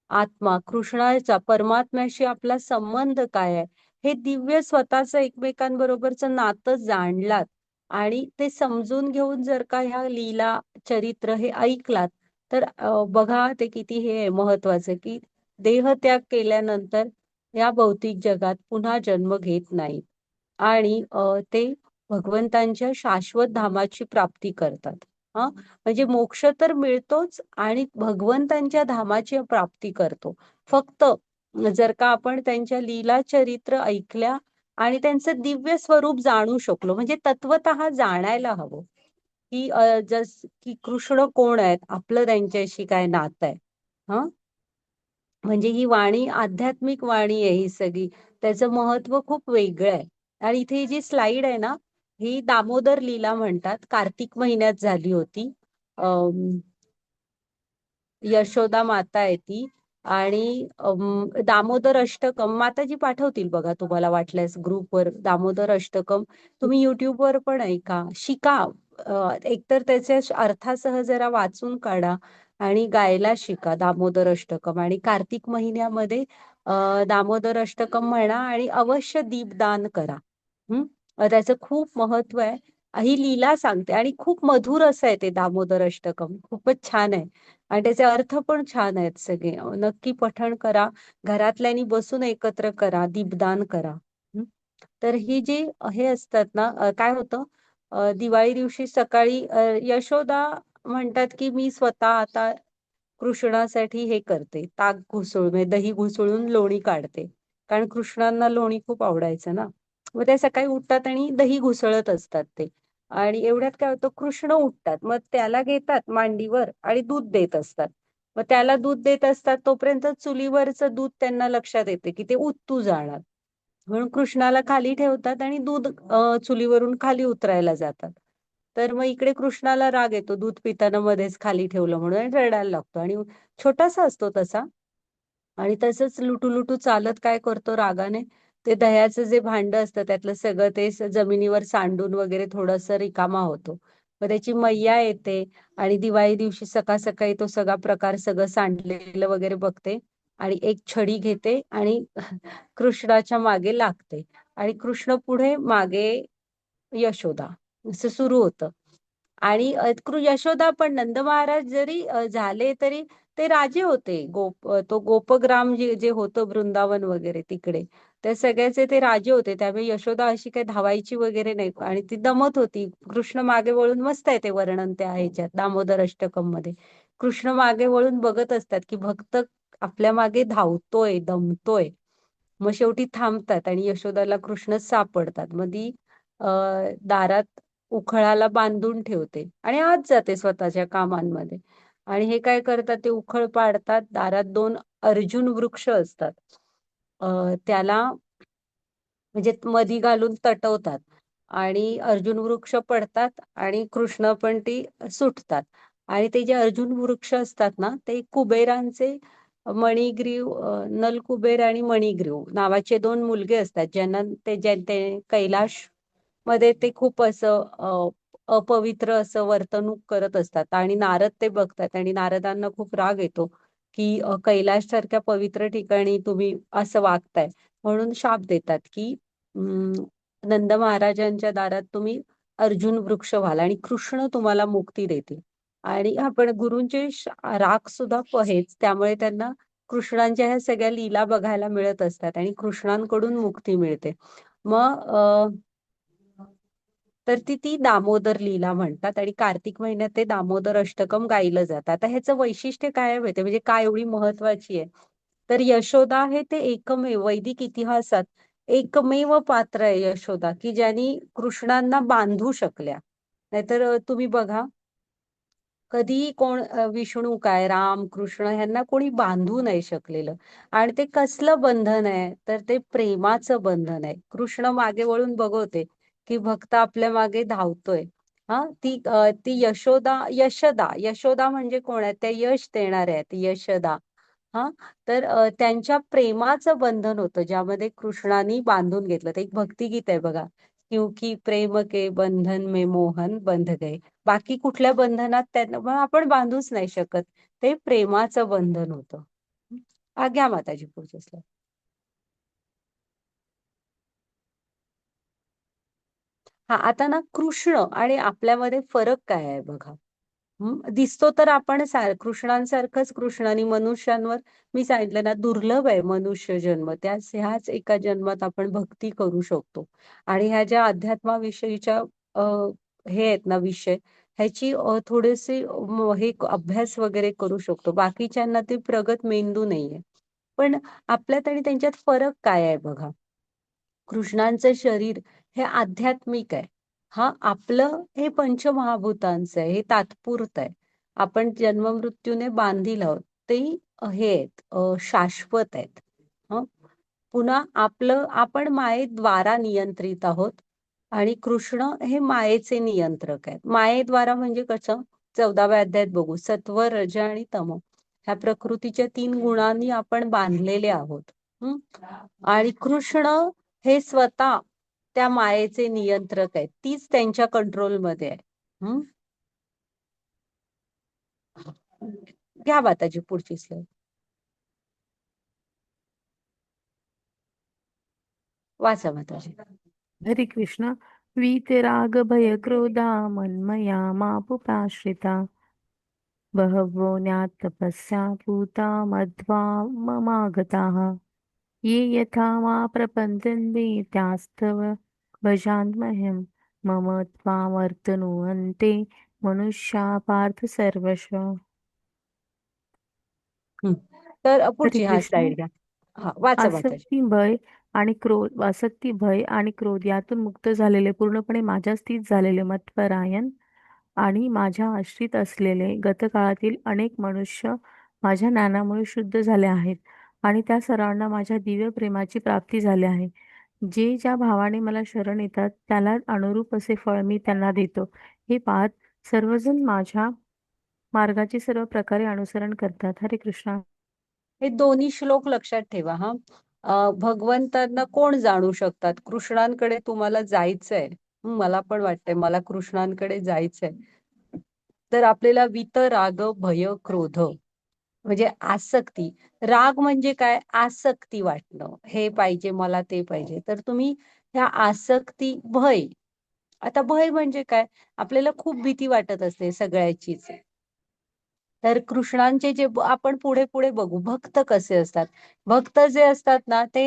आत्मा कृष्णाचा परमात्म्याशी आपला संबंध काय आहे, हे दिव्य स्वतःचं एकमेकांबरोबरचं नातं जाणलात आणि ते समजून घेऊन जर का ह्या लीला चरित्र हे ऐकलात तर बघा ते किती हे महत्वाचं की देहत्याग केल्यानंतर या भौतिक जगात पुन्हा जन्म घेत नाहीत आणि ते भगवंतांच्या शाश्वत धामाची प्राप्ती करतात. म्हणजे मोक्ष तर मिळतोच आणि भगवंतांच्या धामाची प्राप्ती करतो. फक्त जर का आपण त्यांच्या लीला चरित्र ऐकल्या आणि त्यांचं दिव्य स्वरूप जाणू शकलो, म्हणजे तत्वतः जाणायला हवं की जस की कृष्ण कोण आहेत, आपलं त्यांच्याशी काय नातं आहे. म्हणजे ही वाणी आध्यात्मिक वाणी आहे ही सगळी, त्याचं महत्व खूप वेगळं आहे. आणि इथे जी स्लाइड आहे ना ही दामोदर लीला म्हणतात, कार्तिक महिन्यात झाली होती. यशोदा माता आहे ती. आणि दामोदर अष्टकम माताजी पाठवतील बघा तुम्हाला वाटल्यास ग्रुपवर. दामोदर अष्टकम तुम्ही युट्यूबवर पण ऐका, शिका. एकतर त्याच्या अर्थासह जरा वाचून काढा आणि गायला शिका दामोदर अष्टकम. आणि कार्तिक महिन्यामध्ये दामोदर अष्टकम म्हणा आणि अवश्य दीपदान करा. त्याचं खूप महत्व आहे. ही लीला सांगते आणि खूप मधुर असं आहे ते दामोदर अष्टकम, खूपच छान आहे आणि त्याचे अर्थ पण छान आहेत सगळे. नक्की पठण करा, घरातल्यांनी बसून एकत्र करा, दीपदान करा. तर ही जी हे असतात ना काय होतं दिवाळी दिवशी सकाळी यशोदा म्हणतात की मी स्वतः आता कृष्णासाठी हे करते, ताक घुसळून म्हणजे दही घुसळून लोणी काढते. कारण कृष्णांना लोणी खूप आवडायचं ना. मग त्या सकाळी उठतात आणि दही घुसळत असतात ते. आणि एवढ्यात काय होतं कृष्ण उठतात, मग त्याला घेतात मांडीवर आणि दूध देत असतात. मग त्याला दूध देत असतात तोपर्यंत चुलीवरचं दूध त्यांना लक्षात येते की ते उतू जाणार, म्हणून कृष्णाला खाली ठेवतात आणि दूध चुलीवरून खाली उतरायला जातात. तर मग इकडे कृष्णाला राग येतो, दूध पिताना मध्येच खाली ठेवलं म्हणून आणि रडायला लागतो. आणि छोटासा असतो तसा. आणि तसंच लुटू लुटू चालत काय करतो रागाने, ते दह्याचं जे भांड असतं त्यातलं सगळं ते जमिनीवर सांडून वगैरे थोडंसं रिकामा होतो. मग त्याची मैया येते आणि दिवाळी दिवशी सकाळ सकाळी तो सगळा प्रकार सगळं सांडलेलं वगैरे बघते आणि एक छडी घेते आणि कृष्णाच्या मागे लागते आणि कृष्ण पुढे मागे यशोदा असं सुरू होतं. आणि यशोदा पण नंद महाराज जरी झाले तरी ते राजे होते. तो गोपग्राम जे होतं वृंदावन वगैरे तिकडे त्या सगळ्याचे ते राजे होते. त्यामुळे यशोदा अशी काही धावायची वगैरे नाही आणि ती दमत होती. कृष्ण मागे वळून मस्त आहे ते वर्णन त्या ह्याच्यात दामोदर अष्टकम मध्ये कृष्ण मागे वळून बघत असतात की भक्त आपल्या मागे धावतोय दमतोय. मग शेवटी थांबतात आणि यशोदाला कृष्ण सापडतात. मग ती दारात उखळाला बांधून ठेवते आणि आत जाते स्वतःच्या कामांमध्ये. आणि हे काय करतात ते उखळ पाडतात. दारात दोन अर्जुन वृक्ष असतात. त्याला म्हणजे मधी घालून तटवतात आणि अर्जुन वृक्ष पडतात आणि कृष्ण पण ती सुटतात. आणि ते जे अर्जुन वृक्ष असतात ना ते कुबेरांचे मणिग्रीव नलकुबेर आणि मणिग्रीव नावाचे दोन मुलगे असतात ज्यांना ते कैलाश मध्ये ते खूप असं अपवित्र असं वर्तणूक करत असतात आणि नारद ते बघतात आणि नारदांना खूप राग येतो की कैलाश सारख्या पवित्र ठिकाणी तुम्ही असं वागताय. म्हणून शाप देतात की नंद महाराजांच्या दारात तुम्ही अर्जुन वृक्ष व्हाल आणि कृष्ण तुम्हाला मुक्ती देतील. आणि आपण गुरूंचे राग सुद्धा हेच त्यामुळे त्यांना कृष्णांच्या ह्या सगळ्या लीला बघायला मिळत असतात आणि कृष्णांकडून मुक्ती मिळते. मग तर ती दामोदर लीला म्हणतात आणि कार्तिक महिन्यात ते दामोदर अष्टकम गायलं जातं. आता ह्याचं वैशिष्ट्य काय माहितीये म्हणजे काय एवढी महत्वाची आहे. तर यशोदा हे ते एकमेव वैदिक इतिहासात एकमेव पात्र आहे यशोदा की ज्यांनी कृष्णांना बांधू शकल्या. नाहीतर तुम्ही बघा कधी कोण विष्णू काय राम कृष्ण ह्यांना कोणी बांधू नाही शकलेलं. आणि ते कसलं बंधन आहे तर ते प्रेमाचं बंधन आहे. कृष्ण मागे वळून बघवते की भक्त आपल्या मागे धावतोय. हा ती यशोदा म्हणजे कोण आहे त्या यश देणाऱ्या आहेत यशदा. हा तर त्यांच्या प्रेमाचं बंधन होतं ज्यामध्ये कृष्णाने बांधून घेतलं. ते एक भक्तिगीत आहे बघा. क्योंकि प्रेम के बंधन में मोहन बंध गए. बाकी कुठल्या बंधनात त्यांना मग आपण बांधूच नाही शकत. ते प्रेमाचं बंधन होतं. घ्या माताजी पुढचे slide. हा आता ना कृष्ण आणि आपल्यामध्ये फरक काय आहे बघा. दिसतो तर आपण कृष्णांसारखंच कृष्णाने मनुष्यांवर मी सांगितलं ना दुर्लभ आहे मनुष्य जन्म. ह्याच एका जन्मात आपण भक्ती करू शकतो. आणि ह्या ज्या अध्यात्माविषयीच्या हे आहेत ना विषय ह्याची थोडेसे हे अभ्यास वगैरे करू शकतो. बाकीच्यांना ते प्रगत मेंदू नाहीये. पण आपल्यात आणि त्यांच्यात फरक काय आहे बघा. कृष्णांचं शरीर हे आध्यात्मिक आहे. हा आपलं हे पंचमहाभूतांचं आहे हे तात्पुरत आहे. आपण जन्ममृत्यूने बांधील आहोत ते हे आहेत शाश्वत आहेत. पुन्हा आपण मायेद्वारा नियंत्रित आहोत आणि कृष्ण हे मायेचे नियंत्रक आहेत. मायेद्वारा म्हणजे कसं 14व्या अध्यायात बघू सत्व रज आणि तम ह्या प्रकृतीच्या 3 गुणांनी आपण बांधलेले आहोत. आणि कृष्ण हे स्वतः त्या मायेचे नियंत्रक आहेत. तीच त्यांच्या कंट्रोलमध्ये आहे. घ्या माताजी पुढची स्लाईड. वाचा माताजी. हरे कृष्ण. वीतराग भय क्रोधा मन्मया मापुपाश्रिता बहवो न्यातपस्या पूता मध्वा ममागताः ये यथा मा प्रपद्यन्ते त्यास्तव भजाम्यहं मम त्वामर्तनुवन्ते मनुष्या पार्थ सर्वशः. तर हरे पुढची हा कृष्ण. स्लाइड घ्या. हा वाचा माताजी. आसक्ती भय आणि क्रोध यातून मुक्त झालेले पूर्णपणे माझ्या स्थित झालेले मत्परायण आणि माझ्या आश्रित असलेले गतकाळातील अनेक मनुष्य माझ्या ज्ञानामुळे शुद्ध झाले आहेत आणि त्या सर्वांना माझ्या दिव्य प्रेमाची प्राप्ती झाली आहे. जे ज्या भावाने मला शरण येतात त्याला अनुरूप असे फळ मी त्यांना देतो. हे पाहत सर्वजण माझ्या मार्गाचे सर्व प्रकारे अनुसरण करतात. हरे कृष्ण. हे दोन्ही श्लोक लक्षात ठेवा हा. भगवंतांना कोण जाणू शकतात कृष्णांकडे तुम्हाला जायचंय. मला पण वाटतंय मला कृष्णांकडे जायचंय. तर आपल्याला वित, राग, भय, क्रोध म्हणजे आसक्ती. राग म्हणजे काय? आसक्ती वाटणं, हे पाहिजे मला, ते पाहिजे. तर तुम्ही ह्या आसक्ती, भय. आता भय म्हणजे काय? आपल्याला खूप भीती वाटत असते सगळ्याचीच. तर कृष्णांचे जे आपण पुढे पुढे बघू भक्त कसे असतात. भक्त जे असतात ना ते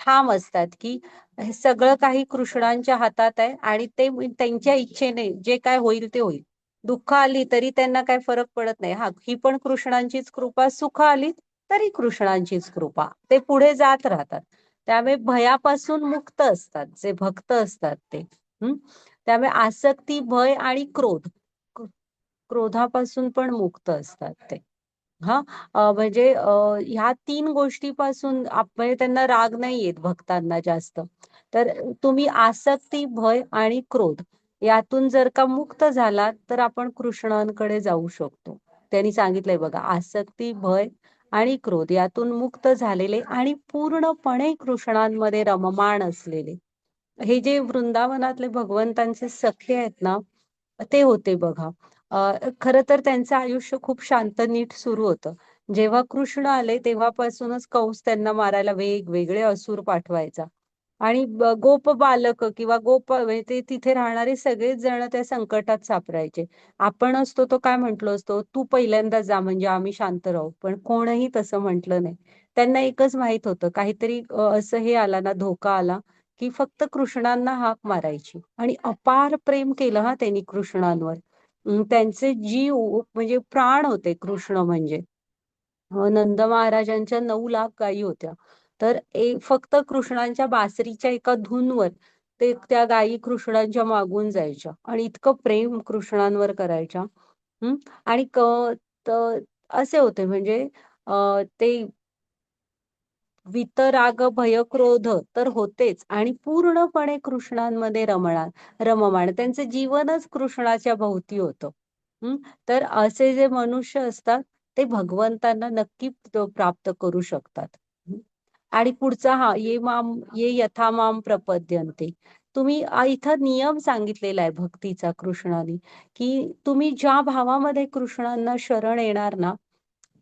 ठाम असतात की हे सगळं काही कृष्णांच्या हातात आहे आणि ते त्यांच्या इच्छेने जे काय होईल ते होईल. दुःख आली तरी त्यांना काय फरक पडत नाही. हा, ही पण कृष्णांचीच कृपा. सुख आली तरी कृष्णांचीच कृपा. ते पुढे जात राहतात. त्यामुळे भयापासून मुक्त असतात जे भक्त असतात ते. त्यामुळे आसक्ती, भय आणि क्रोध, क्रोधापासून पण मुक्त असतात ते. हा, म्हणजे ह्या 3 गोष्टीपासून म्हणजे त्यांना राग नाही येत भक्तांना जास्त. तर तुम्ही आसक्ती, भय आणि क्रोध यातून जर का मुक्त झालात तर आपण कृष्णांकडे जाऊ शकतो. त्यांनी सांगितलंय बघा, आसक्ती, भय आणि क्रोध यातून मुक्त झालेले आणि पूर्णपणे कृष्णांमध्ये रममाण असलेले हे जे वृंदावनातले भगवंतांचे सखे आहेत ना, ते होते बघा. खरं तर त्यांचं आयुष्य खूप शांत नीट सुरू होतं. जेव्हा कृष्ण आले तेव्हापासूनच कंस त्यांना मारायला वेगवेगळे असुर पाठवायचा. आणि गोप बालक किंवा गोप म्हणजे ते तिथे राहणारे सगळेच जण त्या संकटात सापडायचे. आपण असतो तो काय म्हंटलो असतो, तू पहिल्यांदा जा म्हणजे आम्ही शांत राहू. पण कोणही तसं म्हटलं नाही. त्यांना एकच माहित होतं, काहीतरी असं हे आला ना, धोका आला की फक्त कृष्णांना हाक मारायची. आणि अपार प्रेम केलं हा त्यांनी कृष्णांवर. त्यांचे जीव म्हणजे प्राण होते कृष्ण म्हणजे. नंद महाराजांच्या 9 लाख गायी होत्या. तर फक्त कृष्णांच्या बासरीच्या एका धूनवर ते त्या गायी कृष्णांच्या मागून जायच्या आणि इतकं प्रेम कृष्णांवर करायच्या. आणि त- असे होते म्हणजे ते वितराग, भय, क्रोध तर होतेच आणि पूर्णपणे कृष्णांमध्ये रममाण. त्यांचं जीवनच कृष्णाच्या भोवती होतं. तर असे जे मनुष्य असतात ते भगवंतांना नक्की प्राप्त करू शकतात. आणि पुढचा हा ये यथा माम प्रपद्यन्ते. तुम्ही इथं नियम सांगितलेला आहे भक्तीचा कृष्णाने, की तुम्ही ज्या भावामध्ये कृष्णांना शरण येणार ना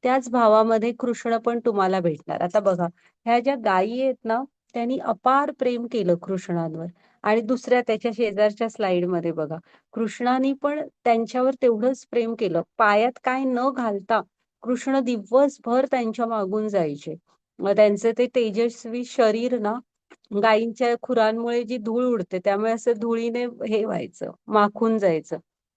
त्याच भावामध्ये कृष्ण पण तुम्हाला भेटणार. आता बघा, ह्या ज्या गायी आहेत ना त्यांनी अपार प्रेम केलं कृष्णांवर. आणि दुसऱ्या त्याच्या शेजारच्या स्लाइड मध्ये बघा, कृष्णाने पण त्यांच्यावर तेवढंच प्रेम केलं. पायात काय न घालता कृष्ण दिवसभर त्यांच्या मागून जायचे. मग त्यांचं ते तेजस्वी शरीर ना गायींच्या खुरांमुळे जी धूळ उडते त्यामुळे असं धुळीने हे व्हायचं, माखून जायचं.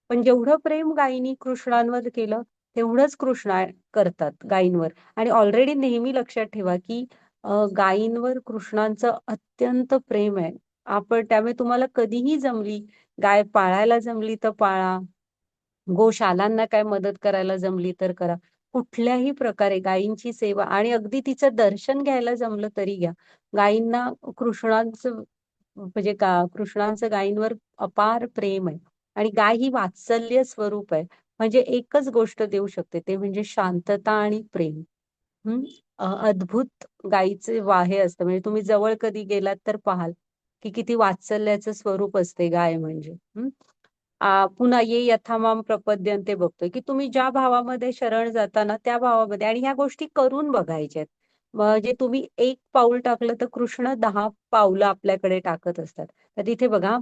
पण जेवढं प्रेम गायीनी कृष्णांवर केलं तेवढंच कृष्ण करतात गायींवर. आणि ऑलरेडी नेहमी लक्षात ठेवा की गायींवर कृष्णांचं अत्यंत प्रेम आहे. आपण त्यामुळे तुम्हाला कधीही जमली, गाय पाळायला जमली तर पाळा, गोशालांना काय मदत करायला जमली तर करा. कुठल्याही प्रकारे गायींची सेवा आणि अगदी तिचं दर्शन घ्यायला जमलं तरी घ्या. गायींना कृष्णांचं म्हणजे कृष्णांचं गायींवर अपार प्रेम आहे. आणि गाय ही वात्सल्य स्वरूप आहे. म्हणजे एकच गोष्ट देऊ शकते ते म्हणजे शांतता आणि प्रेम. अद्भुत गायीचे वाहे असतं. म्हणजे तुम्ही जवळ कधी गेलात तर पाहाल की किती वात्सल्याचं स्वरूप असते गाय म्हणजे. पुन्हा ये यथामाम प्रपद्यन्ते बघतोय की तुम्ही ज्या भावामध्ये शरण जाताना त्या भावामध्ये आणि ह्या गोष्टी करून बघायच्यात. म्हणजे तुम्ही एक पाऊल टाकलं तर कृष्ण 10 पावलं आपल्याकडे टाकत असतात. तर तिथे बघा,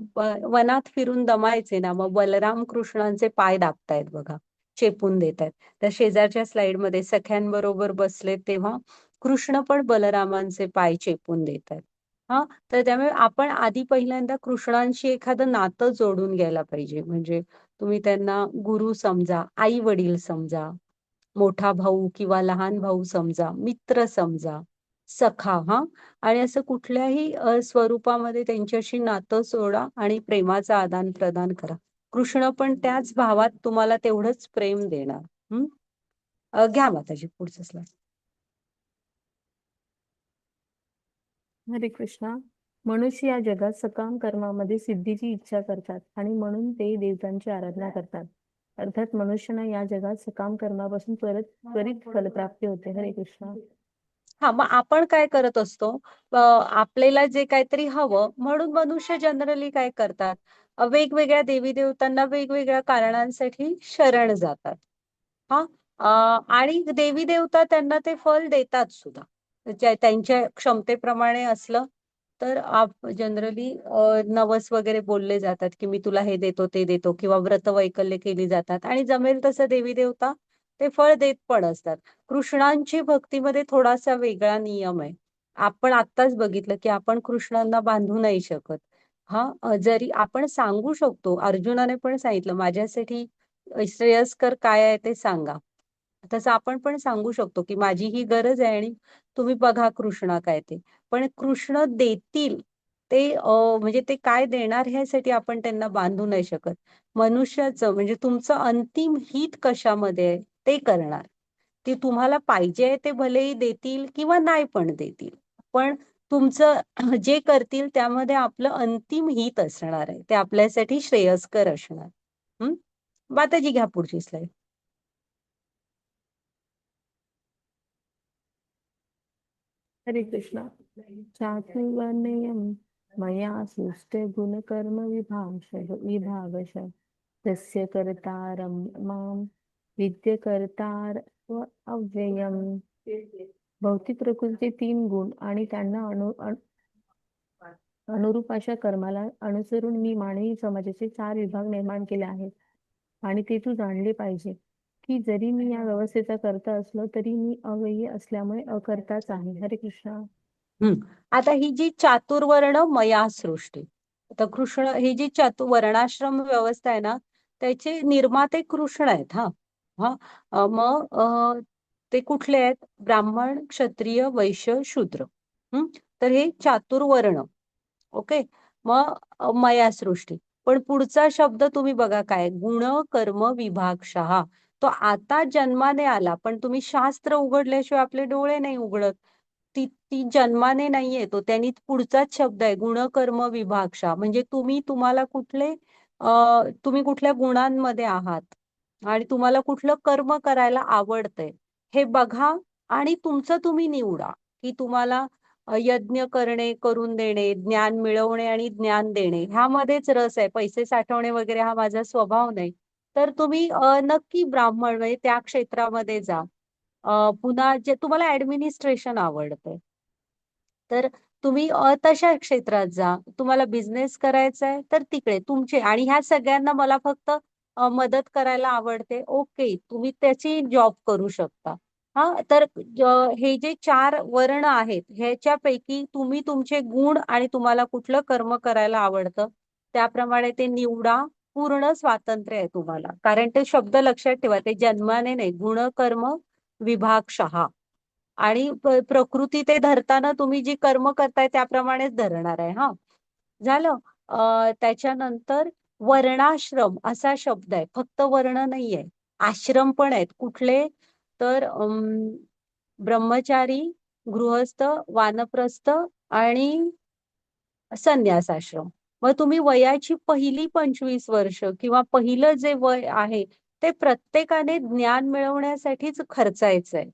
वनात फिरून दमायचे ना मग बलराम कृष्णांचे पाय दाबतायत बघा, चेपून देत आहेत. तर शेजारच्या स्लाइडमध्ये सख्यांबरोबर बसले तेव्हा कृष्ण पण बलरामांचे पाय चेपून देत आहेत. हा, तर त्यामुळे आपण आधी पहिल्यांदा कृष्णांशी एखादं नातं जोडून घ्यायला पाहिजे. म्हणजे तुम्ही त्यांना गुरु समजा, आई वडील समजा, मोठा भाऊ किंवा लहान भाऊ समजा, मित्र समजा, सखा. हा, आणि असं कुठल्याही स्वरूपामध्ये त्यांच्याशी नातं सोडा आणि प्रेमाचं आदान प्रदान करा. कृष्ण पण त्याच भावात तुम्हाला तेवढंच प्रेम देणार. घ्या माताजी पुढचं स्लाइड. हरे कृष्णा. मनुष्य या जगात सकाम कर्मामध्ये सिद्धीची इच्छा करतात आणि म्हणून ते देवतांची आराधना करतात. अर्थात मनुष्यांना या जगात सकाम कर्मापासून त्वरित फलप्राप्ती होते. हरे कृष्णा. हा, मग आपण काय करत असतो, आपल्याला जे काहीतरी हवं म्हणून मनुष्य जनरली काय करतात, वेगवेगळ्या देवी देवतांना वेगवेगळ्या कारणांसाठी शरण जातात. हा आणि देवी देवता त्यांना ते फल देतात सुद्धा. त्यांच्या क्षमतेप्रमाणे असलं तर जनरली नवस वगैरे बोलले जातात की मी तुला हे देतो ते देतो, किंवा व्रत वैकल्य केली जातात आणि जमेल तसं देवी देवता ते फळ देत पण असतात. कृष्णांची भक्तीमध्ये थोडासा वेगळा नियम आहे. आपण आत्ताच बघितलं की आपण कृष्णांना बांधू नाही शकत. जरी आपण सांगू शकतो, अर्जुनाने पण सांगितलं माझ्यासाठी श्रेयस्कर काय आहे ते सांगा. तसं आपण पण सांगू शकतो की माझी ही गरज आहे आणि तुम्ही बघा कृष्णा काय ते. पण कृष्ण देतील ते म्हणजे ते काय देणार ह्यासाठी आपण त्यांना बांधू नाही शकत. मनुष्याचं म्हणजे तुमचं अंतिम हित कशामध्ये आहे ते करणार. ते तुम्हाला पाहिजे आहे ते भलेही देतील किंवा नाही पण देतील, पण तुमचं जे करतील त्यामध्ये आपलं अंतिम हित असणार आहे, ते आपल्यासाठी श्रेयस्कर असणार. हम्म. माताजी घ्या पुढची स्लाइड. हरे कृष्णा. चातुर्वर्ण्यं मया सृष्टे गुणकर्म विभागश तस्य कर्तारं मां विद्य कर्तार व अव्ययम्. भौतिक प्रकृतीचे 3 गुण आणि त्यांना अनुरूप अशा कर्माला अनुसरून मी मानवी समाजाचे 4 विभाग निर्माण केले आहेत. आणि ते तू जाणले पाहिजे की जरी मी या व्यवस्थेचा कर्ता असलो तरी मी अव्ययी असल्यामुळे अकर्ताच आहे. हरे कृष्णा. आता ही जी चातुर्वर्ण मया सृष्टी, आता कृष्ण ही जी वर्णाश्रम व्यवस्था आहे ना, त्याचे निर्माते कृष्ण आहेत. हा हा मग ते कुठले आहेत? ब्राह्मण, क्षत्रिय, वैश्य, शूद्र. तर हे चातुर्वर्ण. ओके. मग मया सृष्टी. पण पुढचा शब्द तुम्ही बघा काय, गुण कर्म विभागशः. तो आता जन्माने आला, पण तुम्ही शास्त्र उघडल्याशिवाय आपले डोळे नाही उघडत. ती ती जन्माने नाही येतो, त्यांनी पुढचाच शब्द आहे गुणकर्म विभागशा. म्हणजे तुम्हाला तुम्ही कुठल्या गुणांमध्ये आहात आणि तुम्हाला कुठलं कर्म करायला आवडतंय हे बघा आणि तुमचं तुम्ही निवडा. की तुम्हाला यज्ञ करणे, करून देणे, ज्ञान मिळवणे आणि ज्ञान देणे ह्यामध्येच रस आहे, पैसे साठवणे वगैरे हा माझा स्वभाव नाही, तर तुम्ही नक्की ब्राह्मण म्हणजे त्या क्षेत्रामध्ये जा. पुन्हा जे तुम्हाला ऍडमिनिस्ट्रेशन आवडतंय तर तुम्ही तशा क्षेत्रात जा. तुम्हाला बिझनेस करायचा आहे तर तिकडे तुमचे, आणि ह्या सगळ्यांना मला फक्त मदत करायला आवडते, ओके, तुम्ही त्याची जॉब करू शकता. तर हे जे 4 वर्ण आहेत ह्याच्यापैकी तुम्ही तुमचे गुण आणि तुम्हाला कुठलं कर्म करायला आवडतं त्याप्रमाणे ते निवडा. पूर्ण स्वातंत्र्य आहे तुम्हाला, कारण ते शब्द लक्षात ठेवा, ते जन्माने नाही, गुण कर्म विभागशः. आणि प्रकृती ते धरताना तुम्ही जी कर्म करताय त्याप्रमाणेच धरणार आहे. झालं. त्याच्यानंतर वर्णाश्रम असा शब्द आहे, फक्त वर्ण नाहीये, आश्रम पण आहेत. कुठले? तर ब्रह्मचारी, गृहस्थ, वानप्रस्थ आणि संन्यासाश्रम. मग तुम्ही वयाची पहिली 25 वर्ष किंवा पहिलं जे वय आहे ते प्रत्येकाने ज्ञान मिळवण्यासाठीच खर्चायचंय.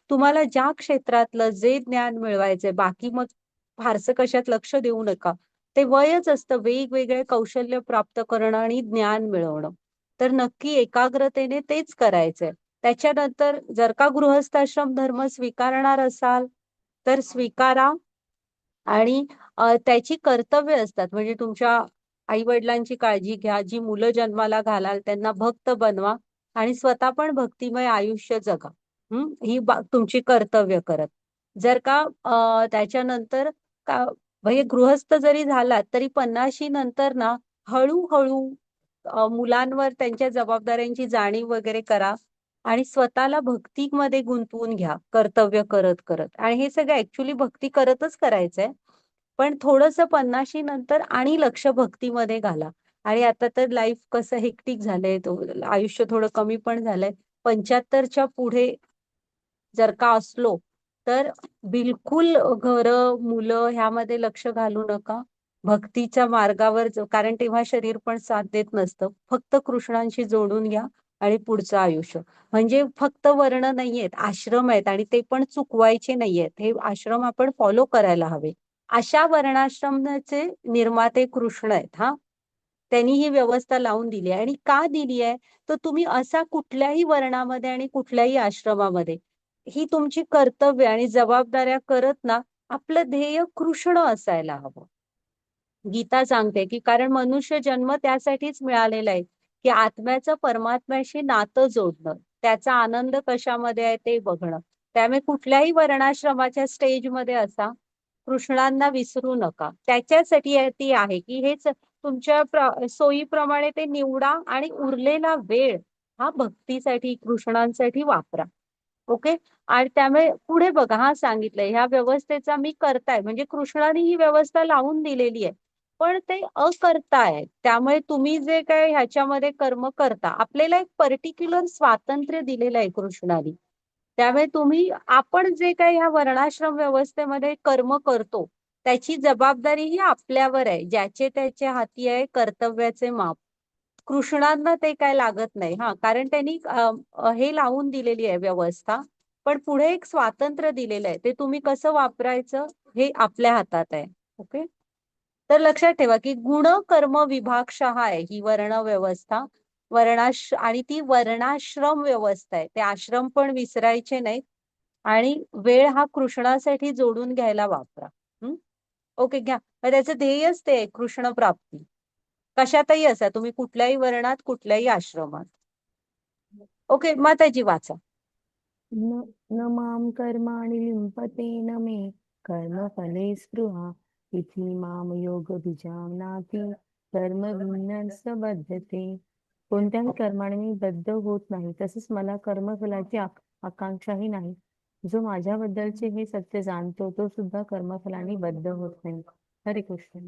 तुम्हाला ज्या क्षेत्रातलं जे ज्ञान मिळवायचंय, बाकी मग फारसं कशात लक्ष देऊ नका. ते वयच असतं वेगवेगळे कौशल्य प्राप्त करणं आणि ज्ञान मिळवणं. तर नक्की एकाग्रतेने तेच करायचंय. त्याच्यानंतर जर का गृहस्थाश्रम धर्म स्वीकारणार असाल तर स्वीकारा. आणि त्याची कर्तव्य असतात, म्हणजे तुमच्या आई वडिलांची काळजी घ्या, जी मुलं जन्माला घालाल त्यांना भक्त बनवा आणि स्वतः पण भक्तिमय आयुष्य जगा. ही तुमची कर्तव्य करत. जर का त्याच्यानंतर का म्हणजे गृहस्थ जरी झालात तरी 50 नंतर ना हळूहळू मुलांवर त्यांच्या जबाबदाऱ्यांची जाणीव वगैरे करा आणि स्वतःला भक्तीमध्ये गुंतवून घ्या, कर्तव्य करत करत. आणि हे सगळं ऍक्च्युली भक्ती करतच करायचंय, पण थोडस 50 नंतर आणि लक्ष भक्तीमध्ये घाला. आणि आता तर लाईफ कसं हेक्टिक झालंय, आयुष्य थोडं कमी पण झालंय. 75च्या पुढे जर का असलो तर बिलकुल घरं मुलं ह्यामध्ये लक्ष घालू नका. भक्तीच्या मार्गावर कारण तेव्हा शरीर पण साथ देत नसतं. फक्त कृष्णांशी जोडून घ्या आणि पुढचं आयुष्य. म्हणजे फक्त वर्ण नाहीयेत, आश्रम आहेत आणि ते पण चुकवायचे नाहीयेत. हे आश्रम आपण फॉलो करायला हवे. अशा वर्णाश्रमाचे निर्माते कृष्ण आहेत. त्यांनी ही व्यवस्था लावून दिली आहे. आणि का दिली आहे? तर तुम्ही असा कुठल्याही वर्णामध्ये आणि कुठल्याही आश्रमामध्ये ही तुमची कर्तव्य आणि जबाबदाऱ्या करत ना, आपलं ध्येय कृष्ण असायला हवं. गीता सांगते की कारण मनुष्य जन्म त्यासाठीच मिळालेला आहे की आत्म्याचं परमात्म्याशी नातं जोडणं, त्याचा आनंद कशामध्ये आहे ते बघणं. त्यामुळे कुठल्याही वर्णाश्रमाच्या स्टेजमध्ये असा कृष्णांना विसरू नका. त्याच्यासाठी ती आहे की हेच तुमच्या सोयीप्रमाणे ते निवडा आणि उरलेला वेळ हा भक्तीसाठी कृष्णांसाठी वापरा. ओके. आणि त्यामुळे पुढे बघा, हा सांगितलंय ह्या व्यवस्थेचा मी करताय म्हणजे कृष्णाने ही व्यवस्था लावून दिलेली आहे, पण ते अकर्ताय. त्यामुळे तुम्ही जे काय ह्याच्यामध्ये कर्म करता, आपल्याला एक पर्टिक्युलर स्वातंत्र्य दिलेलं आहे कृष्णाने. त्यामुळे तुम्ही आपण जे काही ह्या वर्णाश्रम व्यवस्थेमध्ये कर्म करतो त्याची जबाबदारी ही आपल्यावर आहे. ज्याचे त्याचे हाती आहे कर्तव्याचे माप. कृष्णांना ते काय लागत नाही. हा, कारण त्यांनी हे लावून दिलेली आहे व्यवस्था, पण पुढे एक स्वातंत्र्य दिलेलं आहे. ते तुम्ही कसं वापरायचं हे आपल्या हातात आहे. ओके. तर लक्षात ठेवा की गुण कर्म विभागशः आहे ही वर्ण व्यवस्था. आणि ती वर्णाश्रम व्यवस्था आहे. ते आश्रम पण विसरायचे नाहीत आणि वेळ हा कृष्णासाठी जोडून घ्यायला वापरा. ओके, घ्या. मग त्याचं ध्येयच ते आहे, कृष्ण प्राप्ती. कशातही असा, तुम्ही कुठल्याही वर्णात कुठल्याही आश्रमात. ओके, माताजी वाचा. न न माम कर्माणि लिम्पते न मे कर्मफले स्पृहा इति माम योग बीजानाति कर्मभिन्नस बद्धते. कोणत्याही कर्माने मी बद्ध होत नाही, तसेच मला कर्मफलाची आकांक्षाही नाही. जो माझ्याबद्दलचे हे सत्य जाणतो तो सुद्धा कर्मफलाने बद्ध होत नाही. हरे कृष्ण.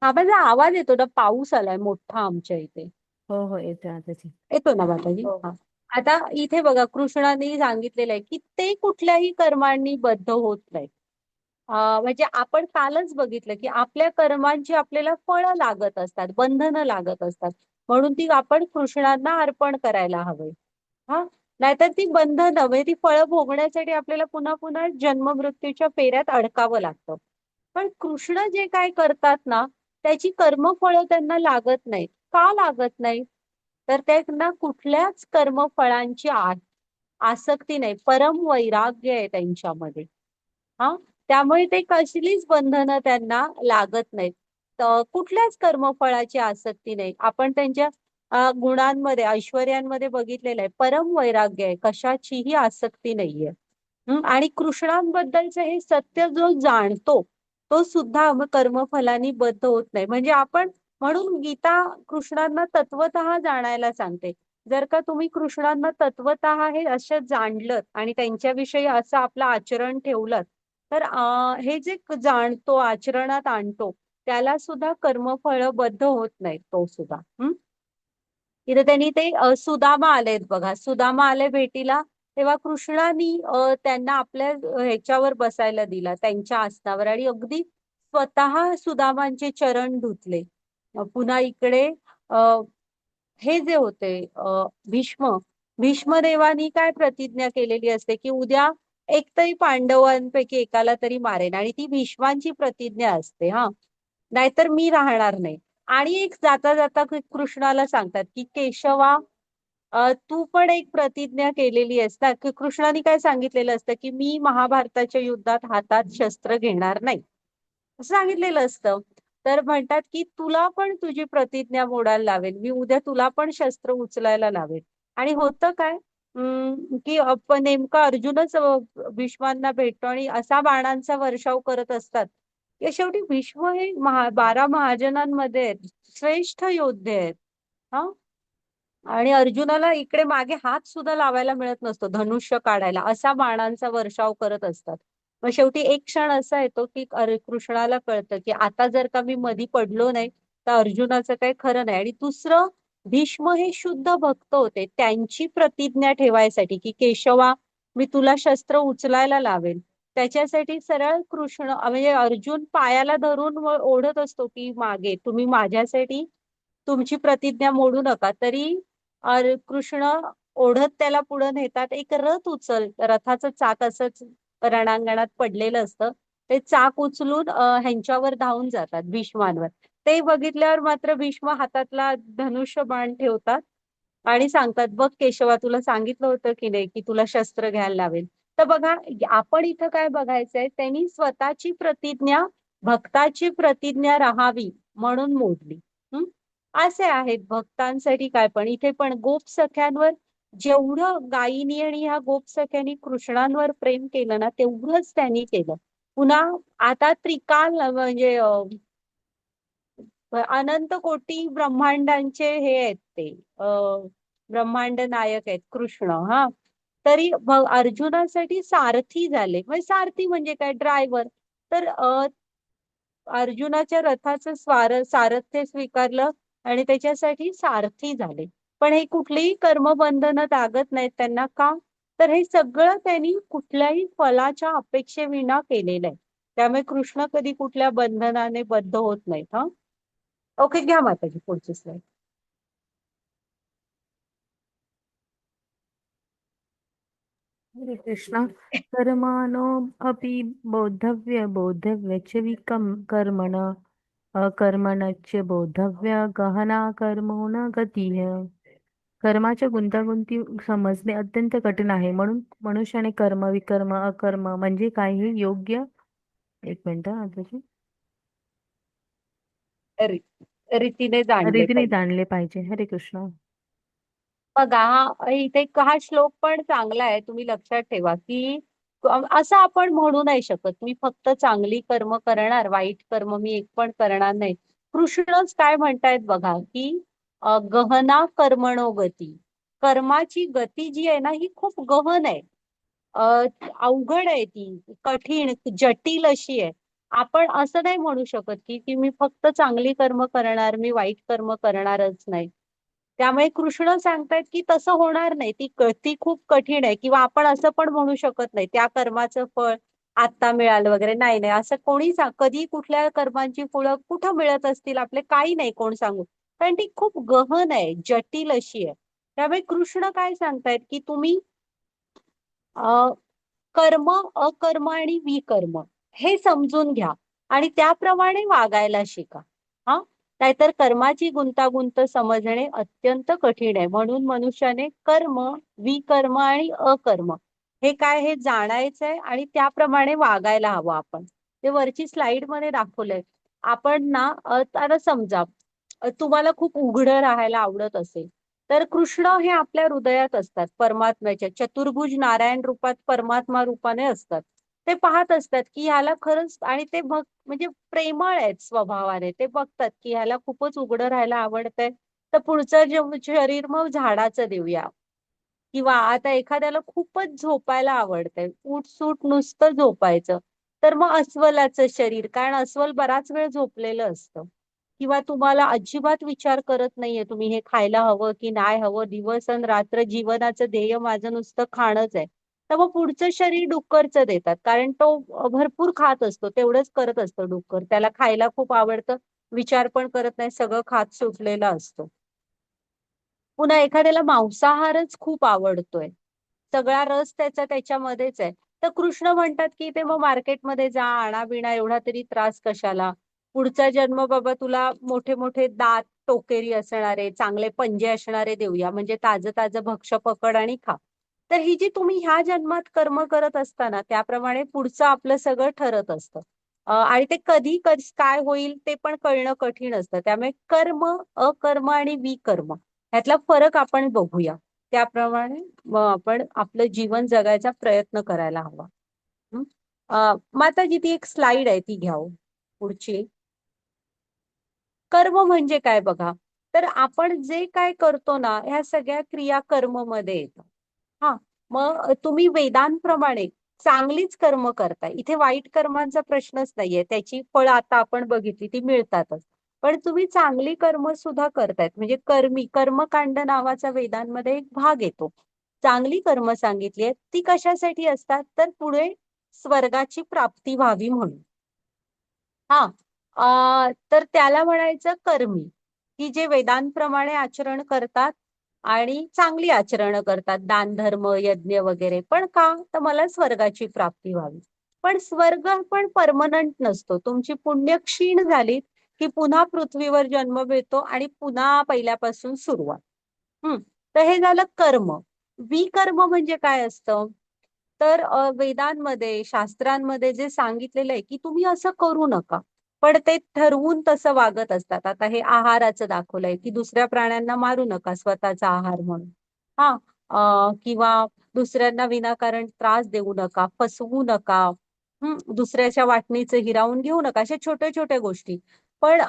हा, माझा आवाज येतो ना, पाऊस आलाय मोठा आमच्या इथे. हो हो, येतो आता ते. येतो ना माताजी? हो. हा. आता इथे बघा, कृष्णाने सांगितलेलं आहे की ते कुठल्याही कर्मांनी बद्ध होत नाही. म्हणजे आपण कालच बघितलं की आपल्या कर्मांची आपल्याला फळं लागत असतात, बंधनं लागत असतात, म्हणून ती आपण कृष्णांना अर्पण करायला हवे. हा, नाहीतर ती बंधनं म्हणजे ती फळं भोगण्यासाठी आपल्याला पुन्हा पुन्हा जन्म मृत्यूच्या फेऱ्यात अडकावं लागतं. पण कृष्ण जे काय करतात ना, त्याची कर्मफळं त्यांना लागत नाहीत. का लागत नाही? तर त्यांना कुठल्याच कर्मफळांची आसक्ती नाही, परम वैराग्य आहे त्यांच्यामध्ये. हा, त्यामुळे ते कसलीच बंधनं त्यांना लागत नाहीत. तर कुठल्याच कर्मफळाची आसक्ती नाही. आपण त्यांच्या गुणांमध्ये, ऐश्वर्यांमध्ये बघितलेलं आहे, परम वैराग्य आहे, कशाचीही आसक्ती नाहीये. आणि कृष्णांबद्दलचं हे सत्य जो जाणतो तो सुद्धा कर्मफलानी बद्ध होत नाही. म्हणजे आपण, म्हणून गीता कृष्णांना तत्वतः जाणायला सांगते. जर का तुम्ही कृष्णांना तत्वतः हे असं जाणलं आणि त्यांच्याविषयी असं आपलं आचरण ठेवलं, तर हे जे जाणतो आचरणात आणतो त्याला सुद्धा कर्मफळ बद्ध होत नाही तो सुद्धा. इथे त्यांनी ते सुदामा आलेत बघा, सुदामा आले भेटीला, तेव्हा कृष्णानी त्यांना आपल्या ह्याच्यावर बसायला दिला, त्यांच्या आसनावर, आणि अगदी स्वतः सुदामांचे चरण धुतले. पुन्हा इकडे हे जे होते भीष्मदेवानी काय प्रतिज्ञा केलेली असते की उद्या एकतरी पांडवांपैकी एकाला तरी मारेन, आणि ती भीष्मांची प्रतिज्ञा असते. हा, नाहीतर मी राहणार नाही. आणि एक जाता जाता कृष्णाला सांगतात की केशवा, तू पण एक प्रतिज्ञा केलेली आहेस ना, की कृष्णाने काय सांगितलेलं असतं की मी महाभारताच्या युद्धात हातात शस्त्र घेणार नाही असं सांगितलेलं असतं. तर म्हणतात की तुला पण तुझी प्रतिज्ञा मोडायला लावेल मी, उद्या तुला पण शस्त्र उचलायला लावेल. आणि होतं काय की नेमका अर्जुनच भीष्मांना भेटतो आणि असा बाणांचा वर्षाव करत असतात की शेवटी भीष्म हे 12 महाजनांमध्ये आहेत, श्रेष्ठ योद्धे आहेत. हा, आणि अर्जुनाला इकडे मागे हात सुद्धा लावायला मिळत नसतो, धनुष्य काढायला, असा बाणांचा वर्षाव करत असतात. मग शेवटी एक क्षण असा येतो की कृष्णाला कळतं की आता जर का मी मधी पडलो नाही तर अर्जुनाचं काही खरं नाही. आणि दुसरं, भीष्म हे शुद्ध भक्त होते, त्यांची प्रतिज्ञा ठेवायसाठी की केशवा, मी तुला शस्त्र उचलायला लावेल, त्याच्यासाठी सरळ कृष्ण म्हणजे अर्जुन पायाला धरून ओढत असतो की मागे तुम्ही माझ्यासाठी तुमची प्रतिज्ञा मोडू नका. तरी कृष्ण ओढत त्याला पुढे नेतात. एक रथाचं चाक असंच रणांगणात पडलेलं असतं, ते चाक उचलून ह्यांच्यावर धावून जातात भीष्मांवर. ते बघितल्यावर मात्र भीष्म हातातला धनुष्य बाण ठेवतात आणि सांगतात, बघ केशवा, तुला सांगितलं होतं की नाही की तुला शस्त्र घ्यायला लावेल. तर बघा, आपण इथं काय बघायचंय, त्यांनी स्वतःची प्रतिज्ञा, भक्ताची प्रतिज्ञा राहावी म्हणून मोडली. हम्म. असे आहेत भक्तांसाठी काय, पण इथे पण गोप सख्यांवर जेवढं गायीनी आणि ह्या गोप सख्यांनी कृष्णांवर प्रेम केलं ना, तेवढंच त्यांनी केलं. पुन्हा आता त्रिकाल म्हणजे अनंत कोटी ब्रह्मांडांचे हे आहेत ते ब्रह्मांड नायक आहेत कृष्ण. हा, तरी अर्जुनासाठी सारथी झाले. म्हणजे सारथी म्हणजे काय, ड्रायव्हर. तर अर्जुनाच्या रथाचं सारथ्य स्वीकारलं आणि त्याच्यासाठी सारथी झाले. पण हे कुठलीही कर्मबंधनं लागत नाहीत त्यांना. का, तर हे सगळं त्यांनी कुठल्याही फलाच्या अपेक्षेविना केलेलं आहे. त्यामुळे कृष्ण कधी कुठल्या बंधनाने बद्ध होत नाहीत. हा, ओके, घ्या माताजी पुढची स्लाइड. हरे कृष्णा. कर्माणो अपि बोद्धव्य बोद्धव्य च कर्मण अकर्मणश्च बोद्धव्य गहना कर्मो न गतीय. कर्माच्या गुंतागुंती समजणे अत्यंत कठीण आहे, म्हणून मनुष्याने कर्म, विकर्म, अकर्म म्हणजे काय हे योग्य आताची रीतीने जाणले रीतीने पाहिजे. जाणले पाहिजे. हरे कृष्ण. बघा, इथे हा श्लोक पण चांगला आहे. तुम्ही लक्षात ठेवा की असं आपण म्हणू नाही शकत, मी फक्त चांगली कर्म करणार, वाईट कर्म मी एक पण करणार नाही. कृष्णच काय म्हणतायत बघा की गहना कर्मणो गती. कर्माची गती जी आहे ना, ही खूप गहन आहे, अवघड आहे, ती कठीण जटिल अशी आहे. आपण असं नाही म्हणू शकत की मी फक्त चांगली कर्म करणार, मी वाईट कर्म करणारच नाही. त्यामुळे कृष्ण सांगतायत की तसं होणार नाही, ती खूप कठीण आहे. किंवा आपण असं पण म्हणू शकत नाही त्या कर्माचं फळ आता मिळालं वगैरे, नाही नाही, असं कोणी कधी कुठल्या कर्मांची फळं कुठं मिळत असतील आपले, काही नाही कोण सांगू. कारण ती खूप गहन आहे, जटिल अशी आहे. त्यामुळे कृष्ण काय सांगतायत की तुम्ही कर्म, अकर्म आणि विकर्म हे समजून घ्या आणि त्याप्रमाणे वागायला शिका. हा, नाहीतर कर्माची गुंतागुंत समजणे अत्यंत कठीण आहे. म्हणून मनुष्याने कर्म, विकर्म आणि अकर्म हे काय हे जाणायचंय आणि त्याप्रमाणे वागायला हवं. आपण ते वरची स्लाइड मध्ये दाखवलंय. आपण ना आता समजा तुम्हाला खूप उघडं राहायला आवडत असेल, तर कृष्ण हे आपल्या हृदयात असतात, परमात्म्याच्या चतुर्भुज नारायण रूपात परमात्मा रूपाने असतात. ते पाहत असतात की ह्याला खरंच, आणि ते म्हणजे प्रेमळ आहेत स्वभावाने. ते बघतात की ह्याला खूपच उघडं राहायला आवडतंय, तर पुढचं शरीर मग झाडाचं देऊया. किंवा आता एखाद्याला खूपच झोपायला आवडतंय, उठसूट नुसतं झोपायचं, तर मग अस्वलाचं शरीर, कारण अस्वल बराच वेळ झोपलेलं असतं. किंवा तुम्हाला अजिबात विचार करत नाहीये तुम्ही हे खायला हवं की नाही हवं, दिवस अन रात्र जीवनाचं ध्येय माझं नुसतं खाणंच आहे, तर मग पुढचं शरीर डुक्करचं देतात. कारण तो भरपूर खात असतो, तेवढंच करत असतो डुक्कर, त्याला खायला खूप आवडतं, विचार पण करत नाही, सगळं खात सुटलेला असतो. पुन्हा एखाद्याला मांसाहारच खूप आवडतोय, सगळा रस त्याच्यामध्येच आहे, तर कृष्ण म्हणतात की ते मग मार्केटमध्ये जा, आणा बिणा, एवढा तरी त्रास कशाला. पुढचा जन्म बाबा तुला मोठे मोठे दात, टोकेरी असणारे, चांगले पंजे असणारे देऊया, म्हणजे ताजं ताजं भक्ष्य पकड आणि खा. तर ही जी तुम्ही ह्या जन्मात कर्म करत असताना त्याप्रमाणे पुढचं आपलं सगळं ठरत असतं. आणि ते कधी काय होईल ते पण कळणं कठीण असतं. त्यामुळे कर्म, अकर्म आणि विकर्म ह्यातला फरक आपण बघूया. त्याप्रमाणे आपण आपलं जीवन जगायचा प्रयत्न करायला हवा. माताजी ती एक स्लाइड आहे, ती घ्यावं पुढची. कर्म म्हणजे काय बघा, तर आपण जे काय करतो ना, ह्या सगळ्या क्रिया कर्म मध्ये येतात. हा, मग तुम्ही वेदांप्रमाणे चांगलीच कर्म करताय, इथे वाईट कर्मांचा प्रश्नच नाहीये, त्याची फळं आता आपण बघितली ती मिळतातच. पण तुम्ही चांगली कर्म सुद्धा करतायत, म्हणजे कर्मकांड नावाचा वेदांमध्ये एक भाग येतो. चांगली कर्म सांगितली आहेत, ती कशासाठी असतात, तर पुढे स्वर्गाची प्राप्ती व्हावी म्हणून. हा, तर त्याला म्हणायचं कर्मी, की जे वेदांप्रमाणे आचरण करतात आणि चांगली आचरण करतात, दान धर्म यज्ञ वगैरे. पण का, तर मला स्वर्गाची प्राप्ती व्हावी. पण स्वर्ग पण परमनंट नसतो, तुमची पुण्य क्षीण झाली की पुन्हा पृथ्वीवर जन्म मिळतो आणि पुन्हा पहिल्यापासून सुरुवात. तर हे झालं कर्म. विकर्म म्हणजे काय असतं? तर वेदांमध्ये, शास्त्रांमध्ये जे सांगितलेलं आहे की तुम्ही असं करू नका, पण ते ठरवून तसं वागत असतात. आता हे आहाराचं दाखवलंय की दुसऱ्या प्राण्यांना मारू नका स्वतःचा आहार म्हणून. हा किंवा दुसऱ्यांना विनाकारण त्रास देऊ नका, फसवू नका, दुसऱ्याच्या वाटणीचं हिरावून घेऊ नका, अशा छोट्या छोट्या गोष्टी. पण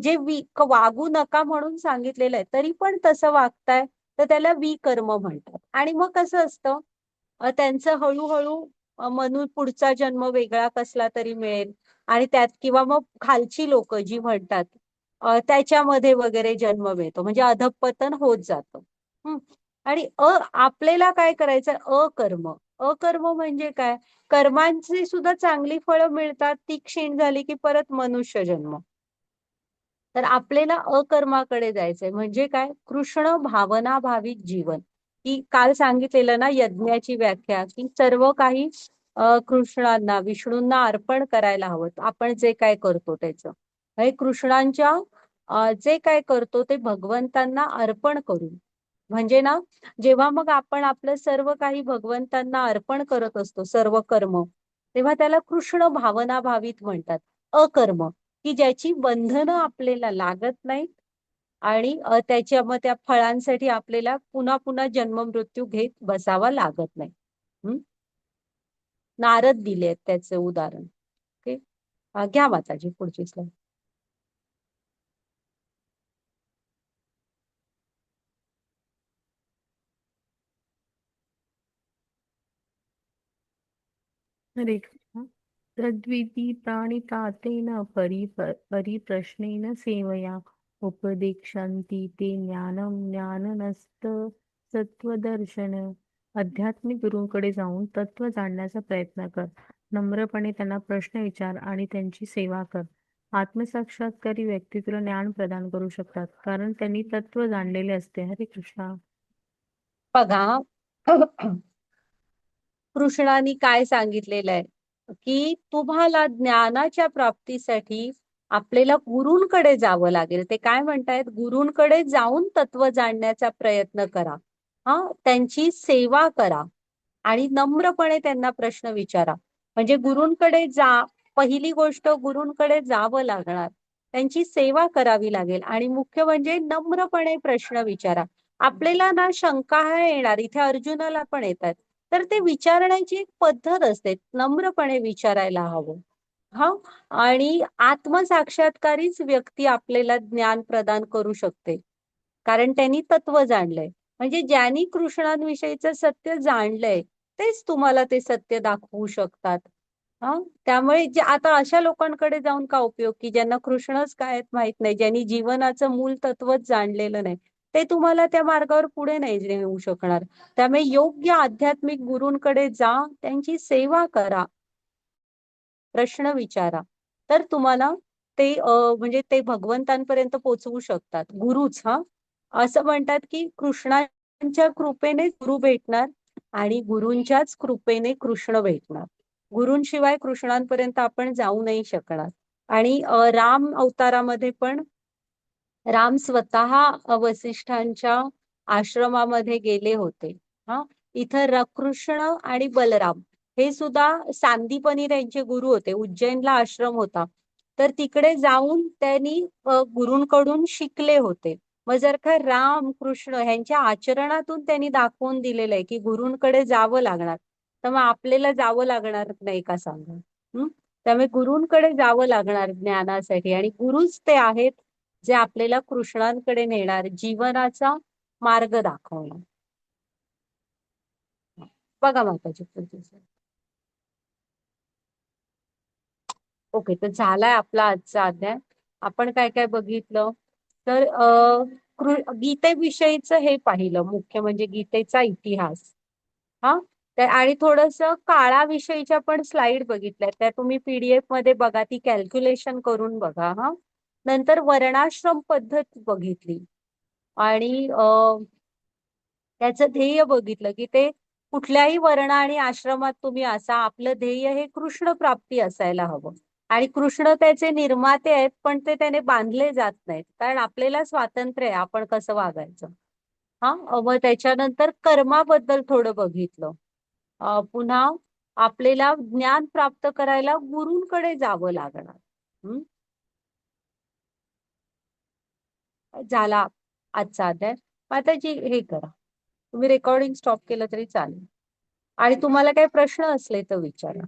जे वागू नका म्हणून सांगितलेलं आहे तरी पण तसं वागताय, तर त्याला विकर्म म्हणतात. आणि मग कसं असतं, त्यांचं हळूहळू म्हणून पुढचा जन्म वेगळा कसला तरी मिळेल आणि त्यात किंवा मग खालची लोक जी म्हणतात त्याच्यामध्ये वगैरे जन्म मिळतो, म्हणजे अधःपतन होत जातं. आणि आपल्याला काय करायचं? अकर्म. अकर्म म्हणजे काय? कर्मांची सुद्धा चांगली फळं मिळतात, ती क्षीण झाली की परत मनुष्य जन्म. तर आपल्याला अकर्माकडे जायचंय. म्हणजे काय? कृष्ण भावना भावित जीवन. की काल सांगितलेलं ना यज्ञाची व्याख्या, की सर्व काही कृष्णांना, विष्णूंना अर्पण करायला हवं. आपण जे काय करतो त्याचं हे कृष्णांच्या जे काय करतो ते भगवंतांना अर्पण करून. म्हणजे ना, जेव्हा मग आपण आपलं सर्व काही भगवंतांना अर्पण करत असतो, सर्व कर्म, तेव्हा त्याला कृष्ण भावना भावित म्हणतात. अकर्म, की ज्याची बंधनं आपल्याला लागत नाहीत आणि त्याच्या मग त्या फळांसाठी आपल्याला पुन्हा पुन्हा जन्म मृत्यू घेत बसावा लागत नाही. नारद दिले त्याचे उदाहरण. ओके, घ्या माताजी पुढची स्लाइड. हरे कृष्ण. तद्विधि प्राणितातेन परिप्रश्नेन सेवया उपदेक्षन्ति ते ज्ञानं ज्ञाननस्त सत्वदर्शन. आध्यात्मिक गुरूंकडे जाऊन तत्व जाणण्याचा प्रयत्न कर. नम्रपणे त्यांना प्रश्न विचार आणि त्यांची सेवा कर. आत्मसाक्षात्कारी व्यक्ती तुला ज्ञान प्रदान करू शकतात, कारण त्यांनी तत्व जाणलेले असते. हरे कृष्णा. बघा, कृष्णाने काय सांगितलेलं आहे की तुम्हाला ज्ञानाच्या प्राप्तीसाठी आपल्याला गुरूंकडे जावं लागेल. ते काय म्हणतायत? गुरूंकडे जाऊन तत्व जाणण्याचा प्रयत्न करा, त्यांची सेवा करा आणि नम्रपणे त्यांना प्रश्न विचारा. म्हणजे गुरूंकडे जा, पहिली गोष्ट गुरूंकडे जावं लागणार, त्यांची सेवा करावी लागेल आणि मुख्य म्हणजे नम्रपणे प्रश्न विचारा. आपल्याला ना शंका येणार, इथे अर्जुनाला पण येतात, तर ते विचारण्याची एक पद्धत असते, नम्रपणे विचारायला हवं. आणि आत्मसाक्षात्कारीच व्यक्ती आपल्याला ज्ञान प्रदान करू शकते, कारण त्यांनी तत्व जाणलंय. म्हणजे ज्यांनी कृष्णांविषयीचं सत्य जाणलंय तेच तुम्हाला ते सत्य दाखवू शकतात. त्यामुळे जे आता अशा लोकांकडे जाऊन का उपयोग, की ज्यांना कृष्णच काय माहित नाही, ज्यांनी जीवनाचं मूल तत्वच जाणलेलं नाही, ते तुम्हाला त्या मार्गावर पुढे नाही नेऊ शकणार. त्यामुळे योग्य आध्यात्मिक गुरूंकडे जा, त्यांची सेवा करा, प्रश्न विचारा, तर तुम्हाला ते म्हणजे ते भगवंतांपर्यंत पोहोचवू शकतात. गुरुच असं म्हणतात की कृष्णांच्या कृपेने गुरु भेटणार आणि गुरूंच्याच कृपेने कृष्ण भेटणार. गुरूंशिवाय कृष्णांपर्यंत आपण जाऊ नाही शकणार. आणि राम अवतारामध्ये पण राम स्वतः वसिष्ठांच्या आश्रमामध्ये गेले होते. इथं कृष्ण आणि बलराम हे सुद्धा सांदीपनी त्यांचे गुरु होते. उज्जैनला आश्रम होता, तर तिकडे जाऊन त्यांनी गुरूंकडून शिकले होते. मग जर का राम कृष्ण ह्यांच्या आचरणातून त्यांनी दाखवून दिलेलं आहे की गुरूंकडे जावं लागणार, तर मग आपल्याला जावं लागणार नाही का सांगा? त्यामुळे गुरूंकडे जावं लागणार ज्ञानासाठी, आणि गुरुच ते आहेत जे आपल्याला कृष्णांकडे नेणार, जीवनाचा मार्ग दाखवणार. बघा माताजी पुढची slide. ओके, तर झालाय आपला आजचा अध्याय. आपण काय काय बघितलं? तर गीतेविषयीच हे पाहिलं, मुख्य म्हणजे गीतेचा इतिहास. आणि थोडस काळाविषयीच्या पण स्लाइड बघितल्या, त्या तुम्ही PDF मध्ये बघा, ती कॅल्क्युलेशन करून बघा. नंतर वर्णाश्रम पद्धत बघितली आणि त्याचं ध्येय बघितलं की ते कुठल्याही वर्ण आणि आश्रमात तुम्ही असा, आपलं ध्येय हे कृष्ण प्राप्ती असायला हवं. आणि कृष्ण त्याचे निर्माते आहेत, पण ते त्याने बांधले जात नाहीत, कारण आपल्याला स्वातंत्र्य आहे आपण कसं वागायचं. हा मग त्याच्यानंतर कर्माबद्दल थोडं बघितलं. पुन्हा आपल्याला ज्ञान प्राप्त करायला गुरूंकडे जावं लागणार. हम्म. झाला आजचा अध्याय. माताजी हे करा, तुम्ही रेकॉर्डिंग स्टॉप केलं तरी चालेल, आणि तुम्हाला काही प्रश्न असले तर विचारा.